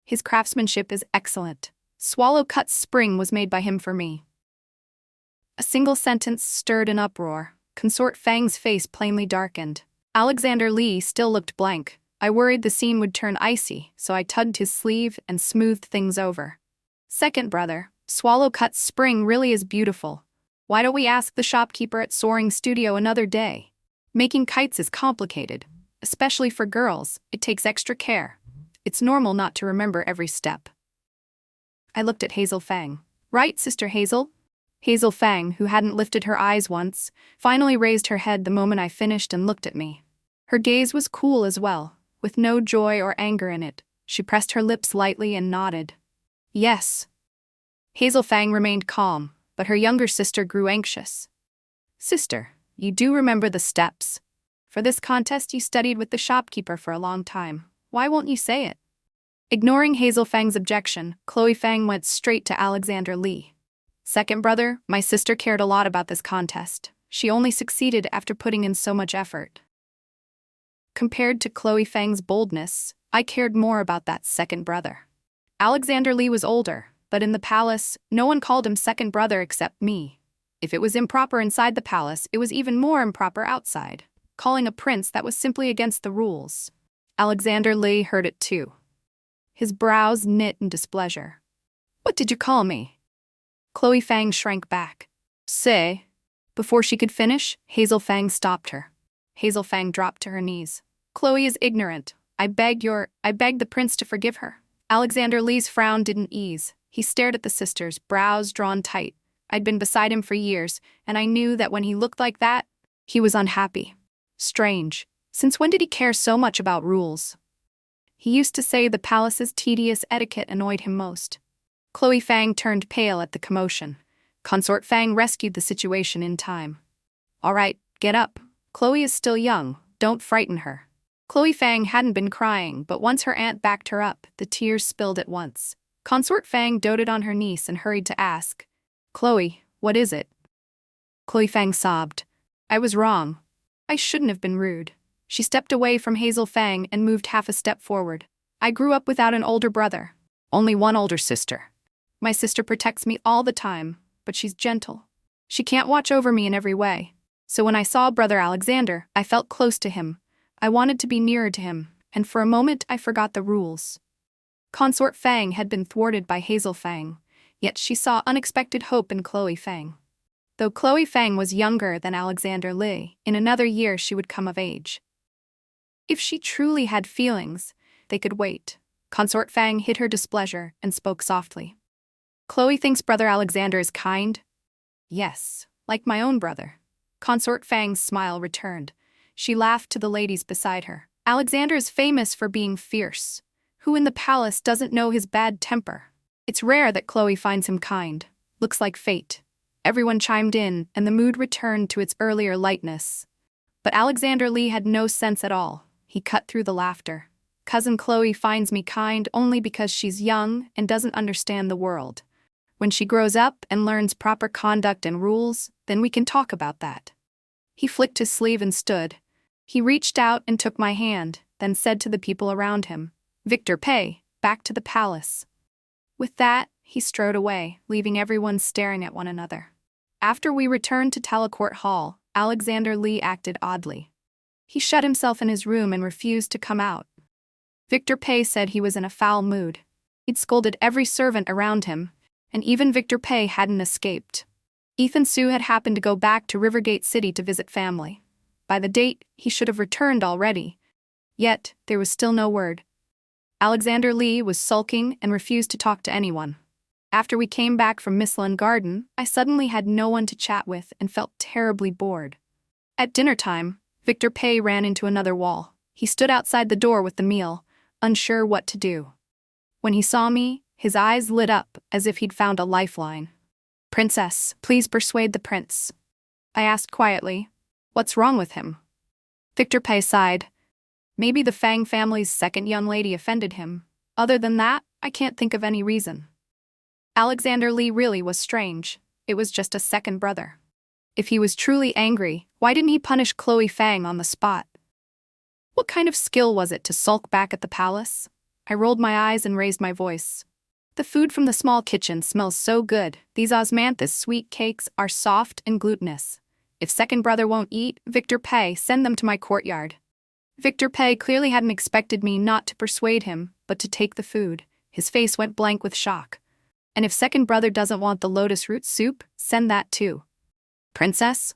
His craftsmanship is excellent. Swallow-cut spring was made by him for me. A single sentence stirred an uproar. Consort Fang's face plainly darkened. Alexander Lee still looked blank. I worried the scene would turn icy, so I tugged his sleeve and smoothed things over. Second brother, swallow-cut spring really is beautiful. Why don't we ask the shopkeeper at Soaring Studio another day? Making kites is complicated. Especially for girls, it takes extra care. It's normal not to remember every step. I looked at Hazel Fang. Right, Sister Hazel? Hazel Fang, who hadn't lifted her eyes once, finally raised her head the moment I finished and looked at me. Her gaze was cool as well, with no joy or anger in it. She pressed her lips lightly and nodded. Yes. Hazel Fang remained calm, but her younger sister grew anxious. Sister, you do remember the steps. For this contest you studied with the shopkeeper for a long time. Why won't you say it? Ignoring Hazel Fang's objection, Chloe Fang went straight to Alexander Lee. Second brother, my sister cared a lot about this contest. She only succeeded after putting in so much effort. Compared to Chloe Fang's boldness, I cared more about that second brother. Alexander Lee was older, but in the palace, no one called him second brother except me. If it was improper inside the palace, it was even more improper outside. Calling a prince that was simply against the rules. Alexander Lee heard it too. His brows knit in displeasure. What did you call me? Chloe Fang shrank back. Say. Before she could finish, Hazel Fang stopped her. Hazel Fang dropped to her knees. Chloe is ignorant. I beg the prince to forgive her. Alexander Lee's frown didn't ease. He stared at the sisters, brows drawn tight. I'd been beside him for years, and I knew that when he looked like that, he was unhappy. Strange. Since when did he care so much about rules? He used to say the palace's tedious etiquette annoyed him most. Chloe Fang turned pale at the commotion. Consort Fang rescued the situation in time. All right, get up. Chloe is still young. Don't frighten her. Chloe Fang hadn't been crying, but once her aunt backed her up, the tears spilled at once. Consort Fang doted on her niece and hurried to ask, Chloe, what is it? Chloe Fang sobbed. I was wrong. I shouldn't have been rude. She stepped away from Hazel Fang and moved half a step forward. I grew up without an older brother. Only one older sister. My sister protects me all the time, but she's gentle. She can't watch over me in every way. So when I saw Brother Alexander, I felt close to him. I wanted to be nearer to him, and for a moment I forgot the rules. Consort Fang had been thwarted by Hazel Fang, yet she saw unexpected hope in Chloe Fang. Though Chloe Fang was younger than Alexander Lee, in another year she would come of age. If she truly had feelings, they could wait. Consort Fang hid her displeasure and spoke softly. Chloe thinks Brother Alexander is kind? Yes, like my own brother. Consort Fang's smile returned. She laughed to the ladies beside her. Alexander is famous for being fierce. Who in the palace doesn't know his bad temper? It's rare that Chloe finds him kind. Looks like fate. Everyone chimed in, and the mood returned to its earlier lightness. But Alexander Lee had no sense at all. He cut through the laughter. Cousin Chloe finds me kind only because she's young and doesn't understand the world. When she grows up and learns proper conduct and rules, then we can talk about that. He flicked his sleeve and stood. He reached out and took my hand, then said to the people around him, "Victor Pay, back to the palace." With that, he strode away, leaving everyone staring at one another. After we returned to Talacourt Hall, Alexander Lee acted oddly. He shut himself in his room and refused to come out. Victor Pay said he was in a foul mood. He'd scolded every servant around him, and even Victor Pay hadn't escaped. Ethan Sue had happened to go back to Rivergate City to visit family. By the date, he should have returned already. Yet, there was still no word. Alexander Lee was sulking and refused to talk to anyone. After we came back from Mislin Garden, I suddenly had no one to chat with and felt terribly bored. At dinner time, Victor Pay ran into another wall. He stood outside the door with the meal, unsure what to do. When he saw me, his eyes lit up as if he'd found a lifeline. "Princess, please persuade the prince," I asked quietly. "What's wrong with him?" Victor Pay sighed. "Maybe the Fang family's second young lady offended him. Other than that, I can't think of any reason." Alexander Lee really was strange. It was just a second brother. If he was truly angry, why didn't he punish Chloe Fang on the spot? What kind of skill was it to sulk back at the palace? I rolled my eyes and raised my voice. "The food from the small kitchen smells so good. These osmanthus sweet cakes are soft and glutinous. If second brother won't eat, Victor Pay, send them to my courtyard." Victor Pay clearly hadn't expected me not to persuade him, but to take the food. His face went blank with shock. "And if second brother doesn't want the lotus root soup, send that too." "Princess?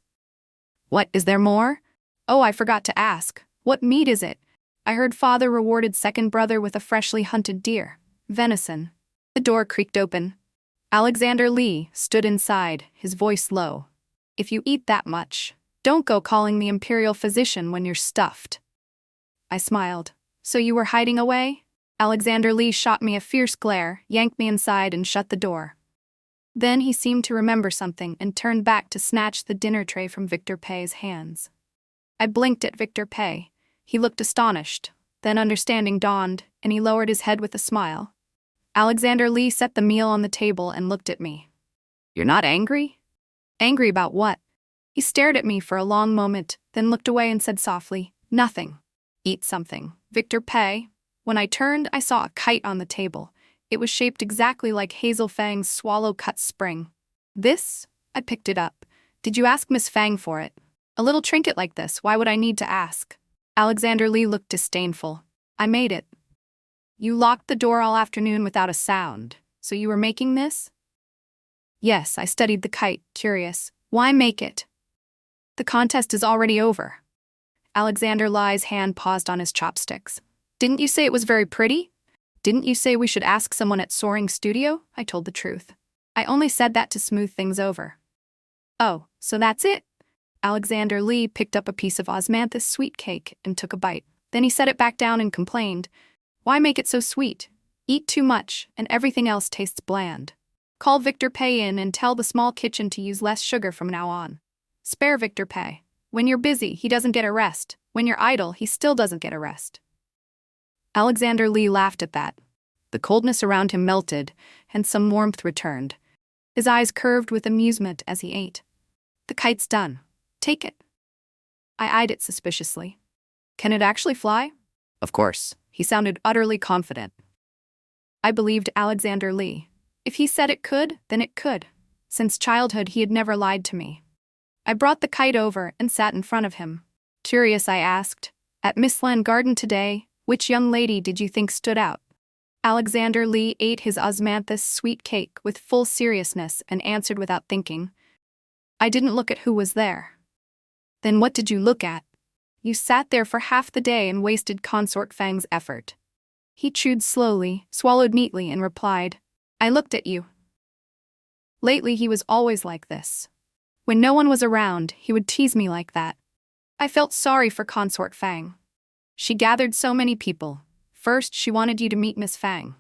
What, is there more? Oh, I forgot to ask. What meat is it? I heard father rewarded second brother with a freshly hunted deer. Venison." The door creaked open. Alexander Lee stood inside, his voice low. "If you eat that much, don't go calling the imperial physician when you're stuffed." I smiled. "So you were hiding away?" Alexander Lee shot me a fierce glare, yanked me inside and shut the door. Then he seemed to remember something and turned back to snatch the dinner tray from Victor Pay's hands. I blinked at Victor Pay. He looked astonished. Then understanding dawned, and he lowered his head with a smile. Alexander Lee set the meal on the table and looked at me. "You're not angry?" "Angry about what?" He stared at me for a long moment, then looked away and said softly, "Nothing. Eat something, Victor Pay." When I turned, I saw a kite on the table. It was shaped exactly like Hazel Fang's swallow-cut spring. "This?" I picked it up. "Did you ask Miss Fang for it? A little trinket like this, why would I need to ask?" Alexander Lee looked disdainful. "I made it." "You locked the door all afternoon without a sound, so you were making this?" "Yes," I studied the kite, curious. "Why make it?" "The contest is already over." Alexander Lee's hand paused on his chopsticks. "Didn't you say it was very pretty? Didn't you say we should ask someone at Soaring Studio?" I told the truth. "I only said that to smooth things over." "Oh, so that's it?" Alexander Lee picked up a piece of osmanthus sweet cake and took a bite. Then he set it back down and complained, "Why make it so sweet? Eat too much, and everything else tastes bland. Call Victor Pay in and tell the small kitchen to use less sugar from now on. Spare Victor Pay. When you're busy, he doesn't get a rest. When you're idle, he still doesn't get a rest." Alexander Lee laughed at that. The coldness around him melted, and some warmth returned. His eyes curved with amusement as he ate. "The kite's done. Take it." I eyed it suspiciously. "Can it actually fly?" "Of course." He sounded utterly confident. I believed Alexander Lee. If he said it could, then it could. Since childhood, he had never lied to me. I brought the kite over and sat in front of him. Curious, I asked, "At Mislin Garden today, which young lady did you think stood out?" Alexander Lee ate his osmanthus sweet cake with full seriousness and answered without thinking, "I didn't look at who was there." "Then what did you look at?" "You sat there for half the day and wasted Consort Fang's effort." He chewed slowly, swallowed neatly, and replied, "I looked at you." Lately he was always like this. When no one was around, he would tease me like that. I felt sorry for Consort Fang. She gathered so many people. First, she wanted you to meet Miss Fang.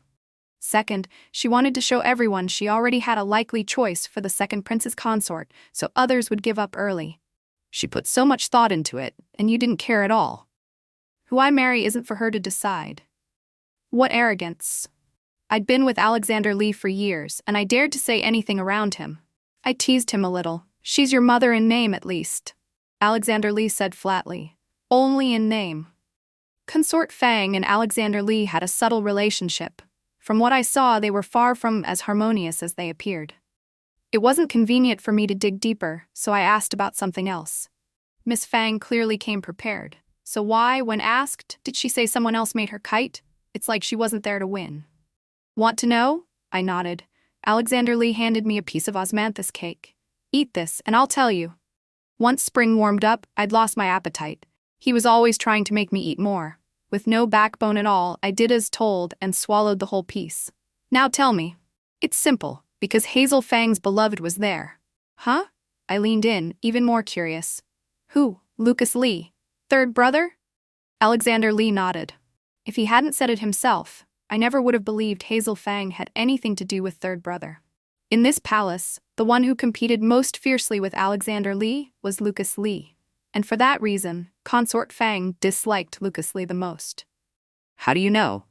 Second, she wanted to show everyone she already had a likely choice for the second prince's consort, so others would give up early. She put so much thought into it, and you didn't care at all. Who I marry isn't for her to decide. What arrogance. I'd been with Alexander Lee for years, and I dared to say anything around him. I teased him a little. She's your mother in name, at least. Alexander Lee said flatly. Only in name. Consort Fang and Alexander Lee had a subtle relationship. From what I saw, they were far from as harmonious as they appeared. It wasn't convenient for me to dig deeper, so I asked about something else. Miss Fang clearly came prepared. So why, when asked, did she say someone else made her kite? It's like she wasn't there to win. Want to know? I nodded. Alexander Lee handed me a piece of osmanthus cake. Eat this, and I'll tell you. Once spring warmed up, I'd lost my appetite. He was always trying to make me eat more. With no backbone at all, I did as told and swallowed the whole piece. Now tell me. It's simple, because Hazel Fang's beloved was there. Huh? I leaned in, even more curious. Who? Lucas Lee? Third brother? Alexander Lee nodded. If he hadn't said it himself, I never would have believed Hazel Fang had anything to do with third brother. In this palace, the one who competed most fiercely with Alexander Lee was Lucas Lee. And for that reason, Consort Fang disliked Lucas Lee the most. How do you know?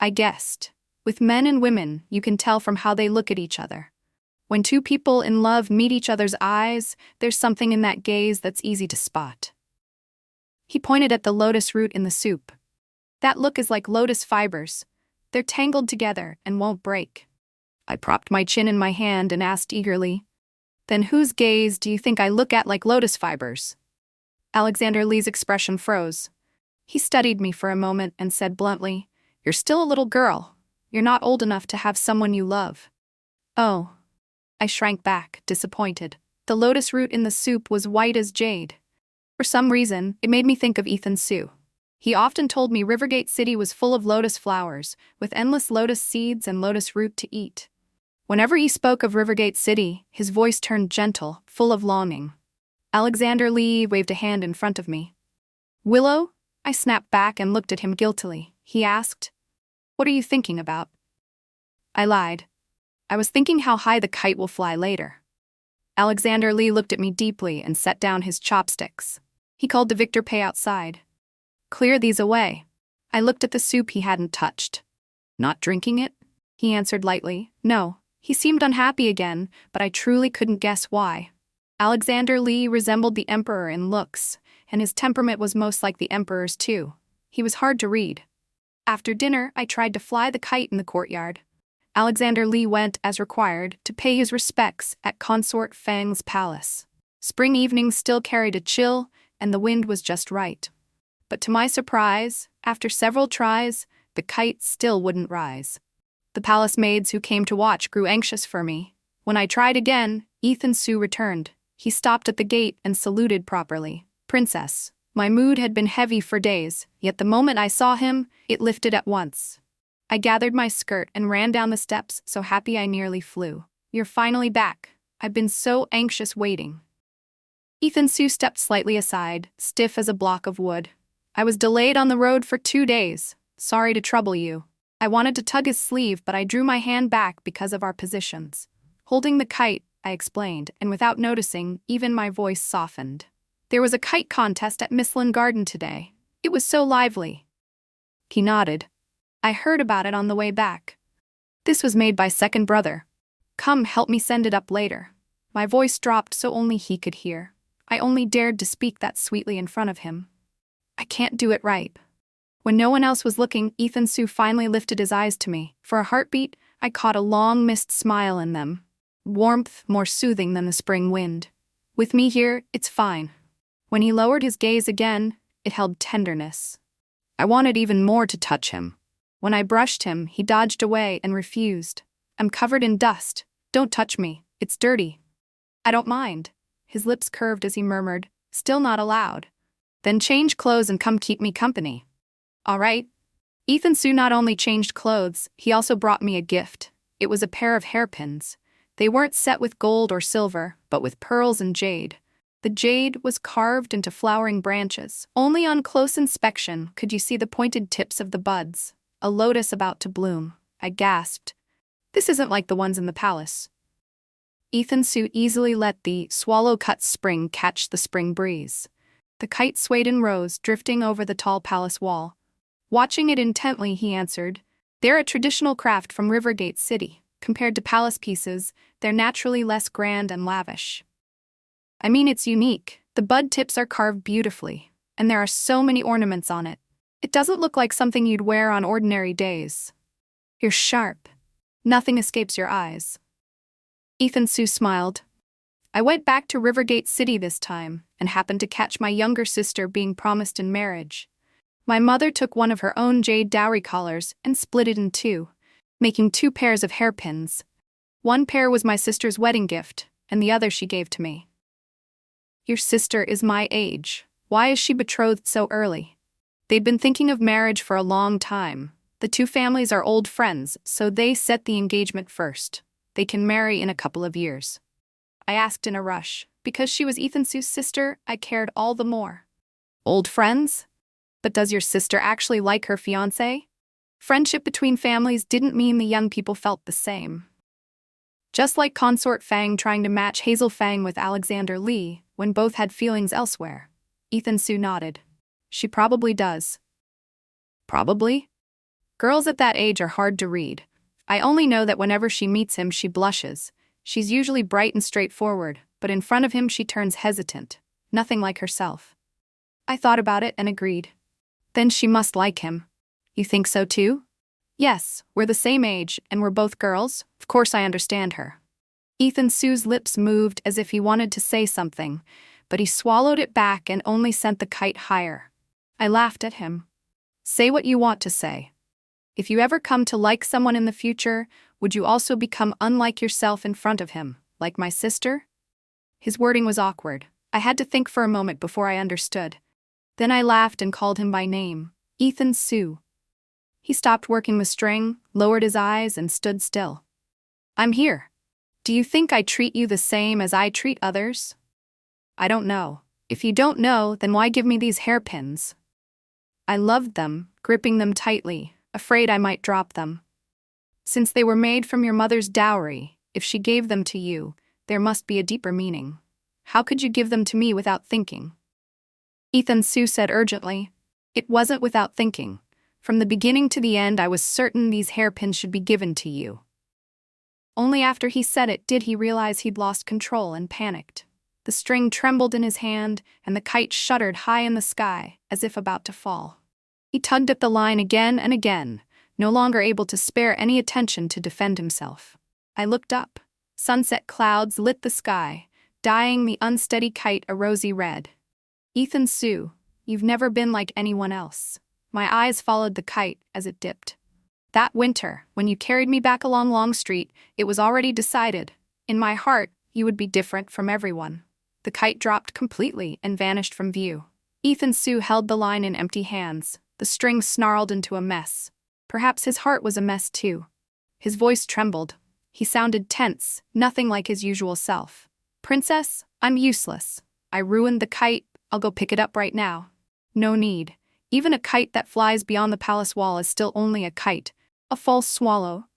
I guessed. With men and women, you can tell from how they look at each other. When two people in love meet each other's eyes, there's something in that gaze that's easy to spot. He pointed at the lotus root in the soup. That look is like lotus fibers. They're tangled together and won't break. I propped my chin in my hand and asked eagerly, Then whose gaze do you think I look at like lotus fibers? Alexander Lee's expression froze. He studied me for a moment and said bluntly, You're still a little girl. You're not old enough to have someone you love. Oh. I shrank back, disappointed. The lotus root in the soup was white as jade. For some reason, it made me think of Ethan Sue. He often told me Rivergate City was full of lotus flowers, with endless lotus seeds and lotus root to eat. Whenever he spoke of Rivergate City, his voice turned gentle, full of longing. Alexander Lee waved a hand in front of me. Willow? I snapped back and looked at him guiltily. He asked, What are you thinking about? I lied. I was thinking how high the kite will fly later. Alexander Lee looked at me deeply and set down his chopsticks. He called to Victor Pay outside. Clear these away. I looked at the soup he hadn't touched. Not drinking it? He answered lightly. No. He seemed unhappy again, but I truly couldn't guess why. Alexander Lee resembled the Emperor in looks, and his temperament was most like the Emperor's too. He was hard to read. After dinner, I tried to fly the kite in the courtyard. Alexander Lee went, as required, to pay his respects at Consort Fang's palace. Spring evenings still carried a chill, and the wind was just right. But to my surprise, after several tries, the kite still wouldn't rise. The palace maids who came to watch grew anxious for me. When I tried again, Ethan Sue returned. He stopped at the gate and saluted properly. Princess. My mood had been heavy for days, yet the moment I saw him, it lifted at once. I gathered my skirt and ran down the steps, so happy I nearly flew. You're finally back. I've been so anxious waiting. Ethan Sue stepped slightly aside, stiff as a block of wood. I was delayed on the road for 2 days. Sorry to trouble you. I wanted to tug his sleeve, but I drew my hand back because of our positions. Holding the kite, I explained, and without noticing, even my voice softened. There was a kite contest at Mislin Garden today. It was so lively. He nodded. I heard about it on the way back. This was made by second brother. Come help me send it up later. My voice dropped so only he could hear. I only dared to speak that sweetly in front of him. I can't do it right. When no one else was looking, Ethan Sue finally lifted his eyes to me. For a heartbeat, I caught a long mist smile in them. Warmth more soothing than the spring wind. With me here, it's fine. When he lowered his gaze again, it held tenderness. I wanted even more to touch him. When I brushed him, he dodged away and refused. I'm covered in dust. Don't touch me. It's dirty. I don't mind. His lips curved as he murmured, still not allowed. Then change clothes and come keep me company. All right. Ethan Sue not only changed clothes, he also brought me a gift. It was a pair of hairpins. They weren't set with gold or silver, but with pearls and jade. The jade was carved into flowering branches. Only on close inspection could you see the pointed tips of the buds. A lotus about to bloom. I gasped. This isn't like the ones in the palace. Ethan Su easily let the swallow-cut spring catch the spring breeze. The kite swayed and rose, drifting over the tall palace wall. Watching it intently, he answered, "They're a traditional craft from Rivergate City. Compared to palace pieces, they're naturally less grand and lavish. I mean, it's unique. The bud tips are carved beautifully, and there are so many ornaments on it. It doesn't look like something you'd wear on ordinary days. You're sharp. Nothing escapes your eyes." Ethan Su smiled. "I went back to Rivergate City this time and happened to catch my younger sister being promised in marriage. My mother took one of her own jade dowry collars and split it in two, making 2 pairs of hairpins. One pair was my sister's wedding gift, and the other she gave to me." "Your sister is my age. Why is she betrothed so early?" They'd been thinking of marriage for a long time. The 2 families are old friends, so they set the engagement first. They can marry in a couple of years. I asked in a rush. Because she was Ethan Su's sister, I cared all the more. "Old friends? But does your sister actually like her fiancé?" Friendship between families didn't mean the young people felt the same. Just like Consort Fang trying to match Hazel Fang with Alexander Lee when both had feelings elsewhere. Ethan Su nodded. "She probably does." "Probably?" "Girls at that age are hard to read. I only know that whenever she meets him, she blushes. She's usually bright and straightforward, but in front of him she turns hesitant, nothing like herself." I thought about it and agreed. "Then she must like him." "You think so too?" "Yes, we're the same age, and we're both girls. Of course I understand her." Ethan Su's lips moved as if he wanted to say something, but he swallowed it back and only sent the kite higher. I laughed at him. "Say what you want to say. If you ever come to like someone in the future, would you also become unlike yourself in front of him, like my sister?" His wording was awkward. I had to think for a moment before I understood. Then I laughed and called him by name, "Ethan Su." He stopped working the string, lowered his eyes, and stood still. "I'm here. Do you think I treat you the same as I treat others?" "I don't know. If you don't know, then why give me these hairpins?" I loved them, gripping them tightly, afraid I might drop them. "Since they were made from your mother's dowry, if she gave them to you, there must be a deeper meaning. How could you give them to me without thinking?" Ethan Su said urgently. "It wasn't without thinking. From the beginning to the end, I was certain these hairpins should be given to you." Only after he said it did he realize he'd lost control and panicked. The string trembled in his hand, and the kite shuddered high in the sky, as if about to fall. He tugged at the line again and again, no longer able to spare any attention to defend himself. I looked up. Sunset clouds lit the sky, dyeing the unsteady kite a rosy red. "Ethan Su, you've never been like anyone else." My eyes followed the kite as it dipped. "That winter, when you carried me back along Long Street, it was already decided. In my heart, you would be different from everyone." The kite dropped completely and vanished from view. Ethan Su held the line in empty hands. The string snarled into a mess. Perhaps his heart was a mess too. His voice trembled. He sounded tense, nothing like his usual self. "Princess, I'm useless. I ruined the kite. I'll go pick it up right now." "No need. Even a kite that flies beyond the palace wall is still only a kite, a false swallow.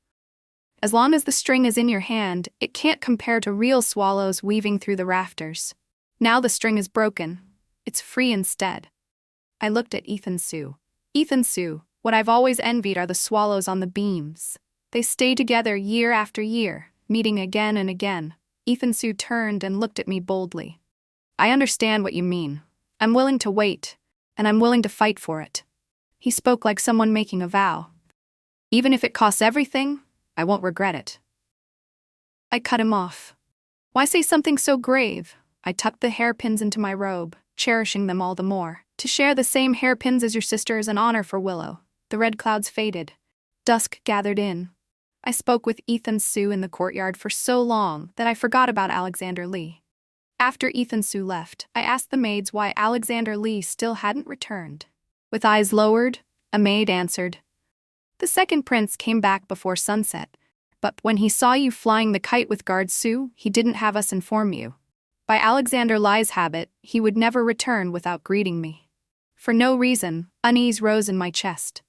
As long as the string is in your hand, it can't compare to real swallows weaving through the rafters. Now the string is broken. It's free instead." I looked at Ethan Su. "Ethan Su, what I've always envied are the swallows on the beams. They stay together year after year, meeting again and again." Ethan Su turned and looked at me boldly. "I understand what you mean. I'm willing to wait, and I'm willing to fight for it." He spoke like someone making a vow. "Even if it costs everything, I won't regret it." I cut him off. "Why say something so grave?" I tucked the hairpins into my robe, cherishing them all the more. "To share the same hairpins as your sister is an honor for Willow." The red clouds faded. Dusk gathered in. I spoke with Ethan Su in the courtyard for so long that I forgot about Alexander Lee. After Ethan Su left, I asked the maids why Alexander Lee still hadn't returned. With eyes lowered, a maid answered, "The second prince came back before sunset, but when he saw you flying the kite with guard Su, he didn't have us inform you. By Alexander Lie's habit, he would never return without greeting me." For no reason, unease rose in my chest.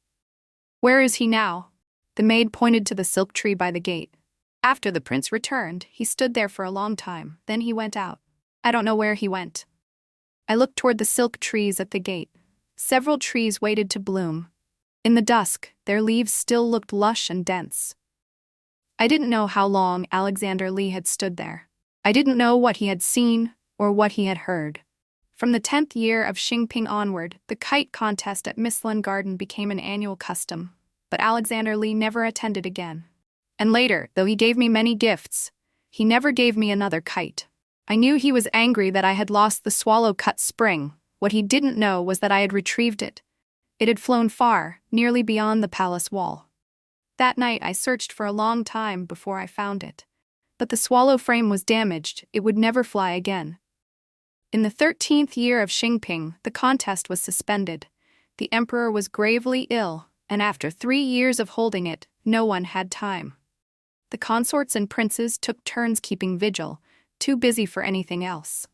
"Where is he now?" The maid pointed to the silk tree by the gate. After the prince returned, he stood there for a long time, then he went out. I don't know where he went. I looked toward the silk trees at the gate. Several trees waited to bloom. In the dusk, their leaves still looked lush and dense. I didn't know how long Alexander Lee had stood there. I didn't know what he had seen or what he had heard. From the 10th year of Xingping onward, the kite contest at Miss Lin Garden became an annual custom, but Alexander Lee never attended again. And later, though he gave me many gifts, he never gave me another kite. I knew he was angry that I had lost the swallow-cut spring. What he didn't know was that I had retrieved it. It had flown far, nearly beyond the palace wall. That night I searched for a long time before I found it. But the swallow frame was damaged, it would never fly again. In the 13th year of Xingping, the contest was suspended. The emperor was gravely ill, and after 3 years of holding it, no one had time. The consorts and princes took turns keeping vigil, too busy for anything else.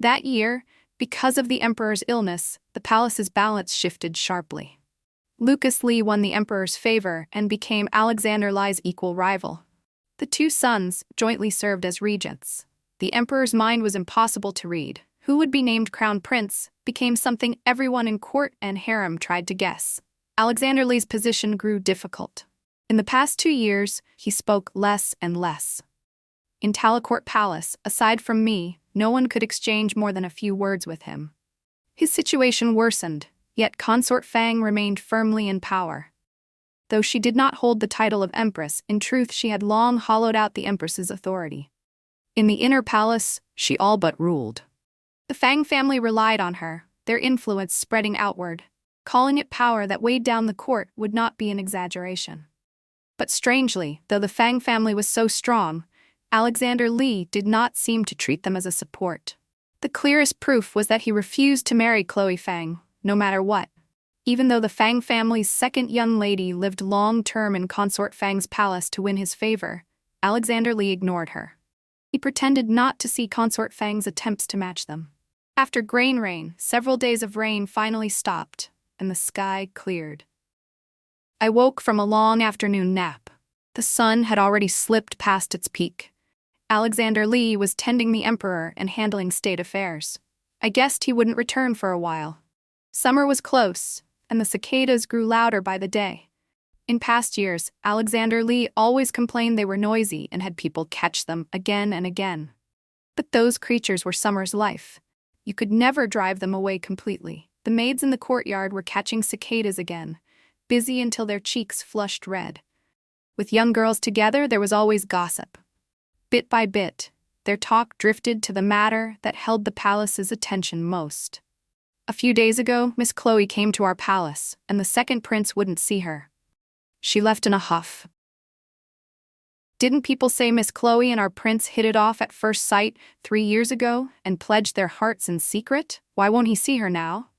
That year, because of the emperor's illness, the palace's balance shifted sharply. Lucas Lee won the emperor's favor and became Alexander Lie's equal rival. The two sons jointly served as regents. The emperor's mind was impossible to read. Who would be named crown prince became something everyone in court and harem tried to guess. Alexander Lie's position grew difficult. In the past 2 years, he spoke less and less. In Talacourt Palace, aside from me, no one could exchange more than a few words with him. His situation worsened, yet Consort Fang remained firmly in power. Though she did not hold the title of empress, in truth she had long hollowed out the empress's authority. In the inner palace, she all but ruled. The Fang family relied on her, their influence spreading outward. Calling it power that weighed down the court would not be an exaggeration. But strangely, though the Fang family was so strong, Alexander Lee did not seem to treat them as a support. The clearest proof was that he refused to marry Chloe Fang, no matter what. Even though the Fang family's second young lady lived long-term in Consort Fang's palace to win his favor, Alexander Lee ignored her. He pretended not to see Consort Fang's attempts to match them. After grain rain, several days of rain finally stopped, and the sky cleared. I woke from a long afternoon nap. The sun had already slipped past its peak. Alexander Lee was tending the emperor and handling state affairs. I guessed he wouldn't return for a while. Summer was close, and the cicadas grew louder by the day. In past years, Alexander Lee always complained they were noisy and had people catch them again and again. But those creatures were summer's life. You could never drive them away completely. The maids in the courtyard were catching cicadas again, busy until their cheeks flushed red. With young girls together, there was always gossip. Bit by bit, their talk drifted to the matter that held the palace's attention most. A few days ago, Miss Chloe came to our palace, and the second prince wouldn't see her. She left in a huff. Didn't people say Miss Chloe and our prince hit it off at first sight 3 years ago and pledged their hearts in secret? Why won't he see her now?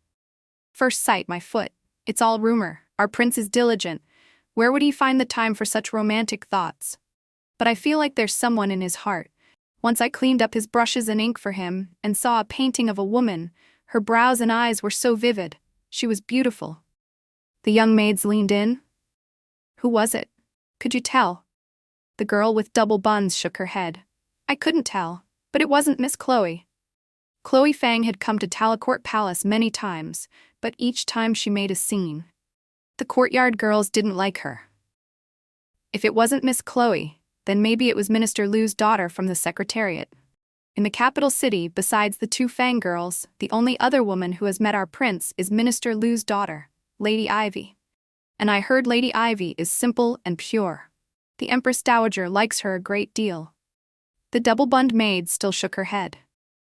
First sight, my foot. It's all rumor. Our prince is diligent. Where would he find the time for such romantic thoughts? But I feel like there's someone in his heart. Once I cleaned up his brushes and ink for him and saw a painting of a woman. Her brows and eyes were so vivid. She was beautiful. The young maids leaned in. Who was it? Could you tell? The girl with double buns shook her head. I couldn't tell, but it wasn't Miss Chloe. Chloe Fang had come to Talacourt Palace many times, but each time she made a scene. The courtyard girls didn't like her. If it wasn't Miss Chloe, then maybe it was Minister Lu's daughter from the Secretariat. In the capital city, besides the 2 Fang girls, the only other woman who has met our prince is Minister Lu's daughter, Lady Ivy. And I heard Lady Ivy is simple and pure. The Empress Dowager likes her a great deal. The double-bunned maid still shook her head.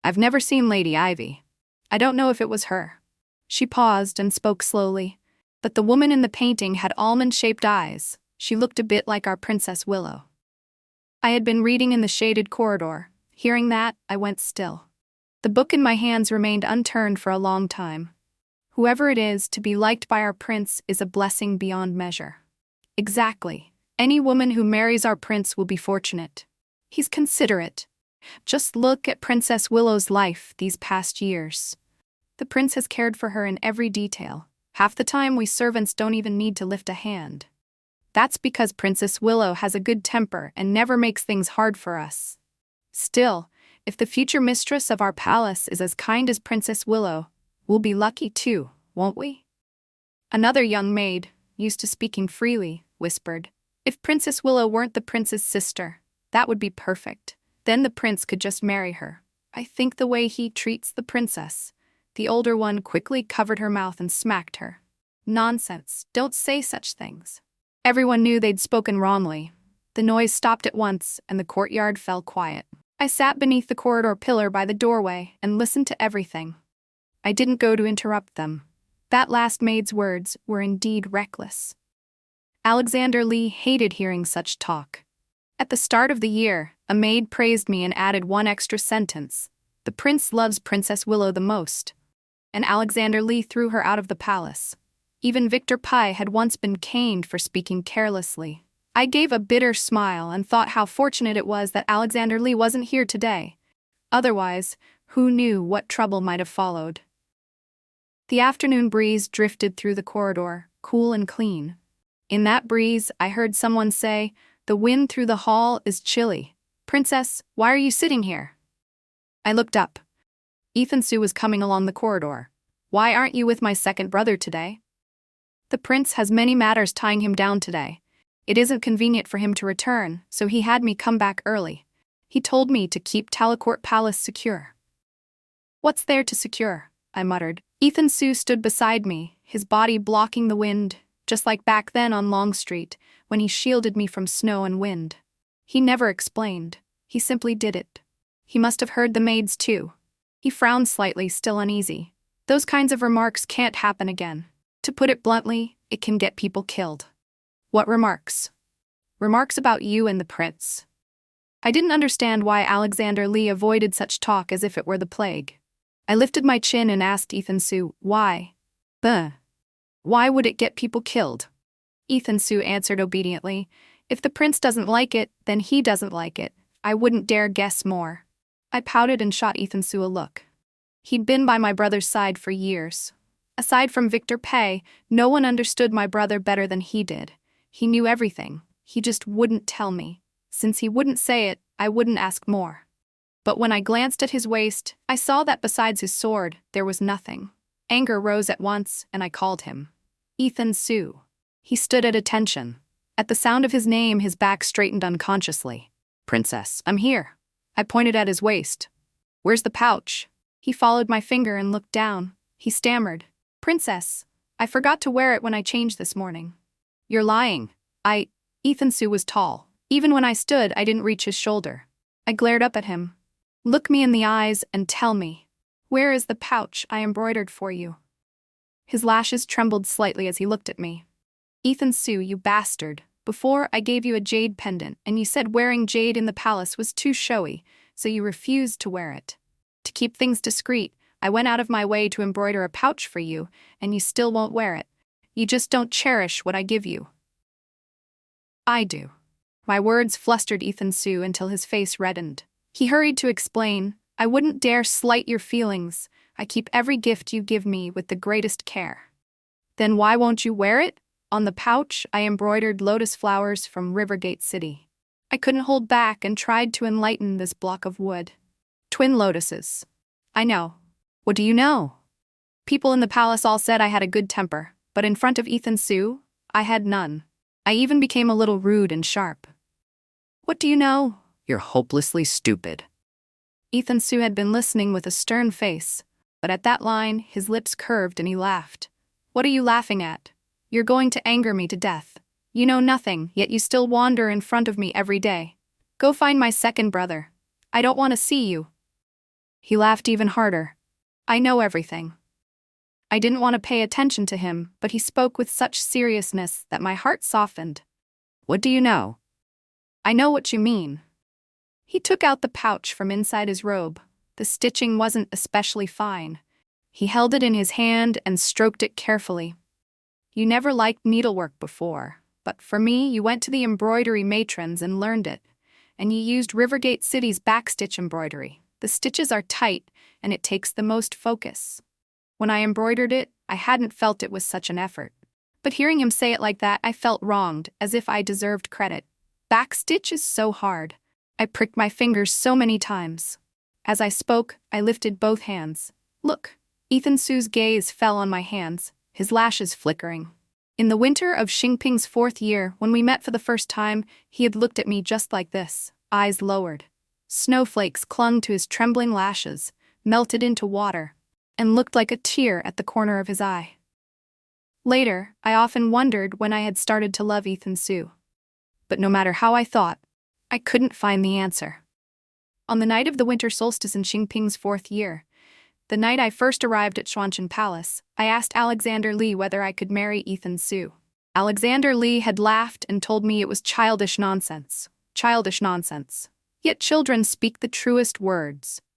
I've never seen Lady Ivy. I don't know if it was her. She paused and spoke slowly. But the woman in the painting had almond-shaped eyes. She looked a bit like our Princess Willow. I had been reading in the shaded corridor. Hearing that, I went still. The book in my hands remained unturned for a long time. Whoever it is, to be liked by our prince is a blessing beyond measure. Exactly. Any woman who marries our prince will be fortunate. He's considerate. Just look at Princess Willow's life these past years. The prince has cared for her in every detail. Half the time we servants don't even need to lift a hand. That's because Princess Willow has a good temper and never makes things hard for us. Still, if the future mistress of our palace is as kind as Princess Willow, we'll be lucky too, won't we? Another young maid, used to speaking freely, whispered, "If Princess Willow weren't the prince's sister, that would be perfect. Then the prince could just marry her. I think the way he treats the princess." The older one quickly covered her mouth and smacked her. "Nonsense, don't say such things." Everyone knew they'd spoken wrongly. The noise stopped at once, and the courtyard fell quiet. I sat beneath the corridor pillar by the doorway and listened to everything. I didn't go to interrupt them. That last maid's words were indeed reckless. Alexander Lee hated hearing such talk. At the start of the year, a maid praised me and added one extra sentence: "The prince loves Princess Willow the most." And Alexander Lee threw her out of the palace. Even Victor Pye had once been caned for speaking carelessly. I gave a bitter smile and thought how fortunate it was that Alexander Lee wasn't here today. Otherwise, who knew what trouble might have followed. The afternoon breeze drifted through the corridor, cool and clean. In that breeze, I heard someone say, "The wind through the hall is chilly. Princess, why are you sitting here?" I looked up. Ethan Su was coming along the corridor. "Why aren't you with my second brother today?" "The prince has many matters tying him down today. It isn't convenient for him to return, so he had me come back early. He told me to keep Talacourt Palace secure." "What's there to secure?" I muttered. Ethan Su stood beside me, his body blocking the wind, just like back then on Long Street, when he shielded me from snow and wind. He never explained. He simply did it. He must have heard the maids too. He frowned slightly, still uneasy. "Those kinds of remarks can't happen again. To put it bluntly, it can get people killed." "What remarks?" "Remarks about you and the prince." I didn't understand why Alexander Lee avoided such talk as if it were the plague. I lifted my chin and asked Ethan Su, "Why?" "Why would it get people killed?" Ethan Su answered obediently, "If the prince doesn't like it, then he doesn't like it. I wouldn't dare guess more." I pouted and shot Ethan Su a look. He'd been by my brother's side for years. Aside from Victor Pay, no one understood my brother better than he did. He knew everything. He just wouldn't tell me. Since he wouldn't say it, I wouldn't ask more. But when I glanced at his waist, I saw that besides his sword, there was nothing. Anger rose at once, and I called him. "Ethan Su." He stood at attention. At the sound of his name, his back straightened unconsciously. "Princess, I'm here." I pointed at his waist. "Where's the pouch?" He followed my finger and looked down. He stammered, "Princess, I forgot to wear it when I changed this morning." "You're lying." Ethan Su was tall. Even when I stood, I didn't reach his shoulder. I glared up at him. "Look me in the eyes and tell me, where is the pouch I embroidered for you?" His lashes trembled slightly as he looked at me. "Ethan Su, you bastard. Before, I gave you a jade pendant, and you said wearing jade in the palace was too showy, so you refused to wear it. To keep things discreet, I went out of my way to embroider a pouch for you, and you still won't wear it. You just don't cherish what I give you." "I do." My words flustered Ethan Su until his face reddened. He hurried to explain, "I wouldn't dare slight your feelings. I keep every gift you give me with the greatest care." "Then why won't you wear it?" On the pouch, I embroidered lotus flowers from Rivergate City. I couldn't hold back and tried to enlighten this block of wood. "Twin lotuses." "I know." "What do you know?" "People in the palace all said I had a good temper, but in front of Ethan Su, I had none. I even became a little rude and sharp." "What do you know?" "You're hopelessly stupid." Ethan Su had been listening with a stern face, but at that line, his lips curved and he laughed. "What are you laughing at? You're going to anger me to death. You know nothing, yet you still wander in front of me every day. Go find my second brother. I don't want to see you." He laughed even harder. "I know everything." I didn't want to pay attention to him, but he spoke with such seriousness that my heart softened. "What do you know?" "I know what you mean." He took out the pouch from inside his robe. The stitching wasn't especially fine. He held it in his hand and stroked it carefully. "You never liked needlework before, but for me you went to the embroidery matrons and learned it, and you used Rivergate City's backstitch embroidery. The stitches are tight, and it takes the most focus. When I embroidered it, I hadn't felt it was such an effort. But hearing him say it like that, I felt wronged, as if I deserved credit. Backstitch is so hard. I pricked my fingers so many times. As I spoke, I lifted both hands. Look. Ethan Su's gaze fell on my hands, his lashes flickering. In the winter of Xingping's 4th year, when we met for the first time, he had looked at me just like this, eyes lowered. Snowflakes clung to his trembling lashes, melted into water, and looked like a tear at the corner of his eye. Later, I often wondered when I had started to love Ethan Su. But no matter how I thought, I couldn't find the answer. On the night of the winter solstice in Xingping's 4th year, the night I first arrived at Xuanchen Palace, I asked Alexander Li whether I could marry Ethan Su. Alexander Li had laughed and told me it was childish nonsense. Childish nonsense. Yet children speak the truest words.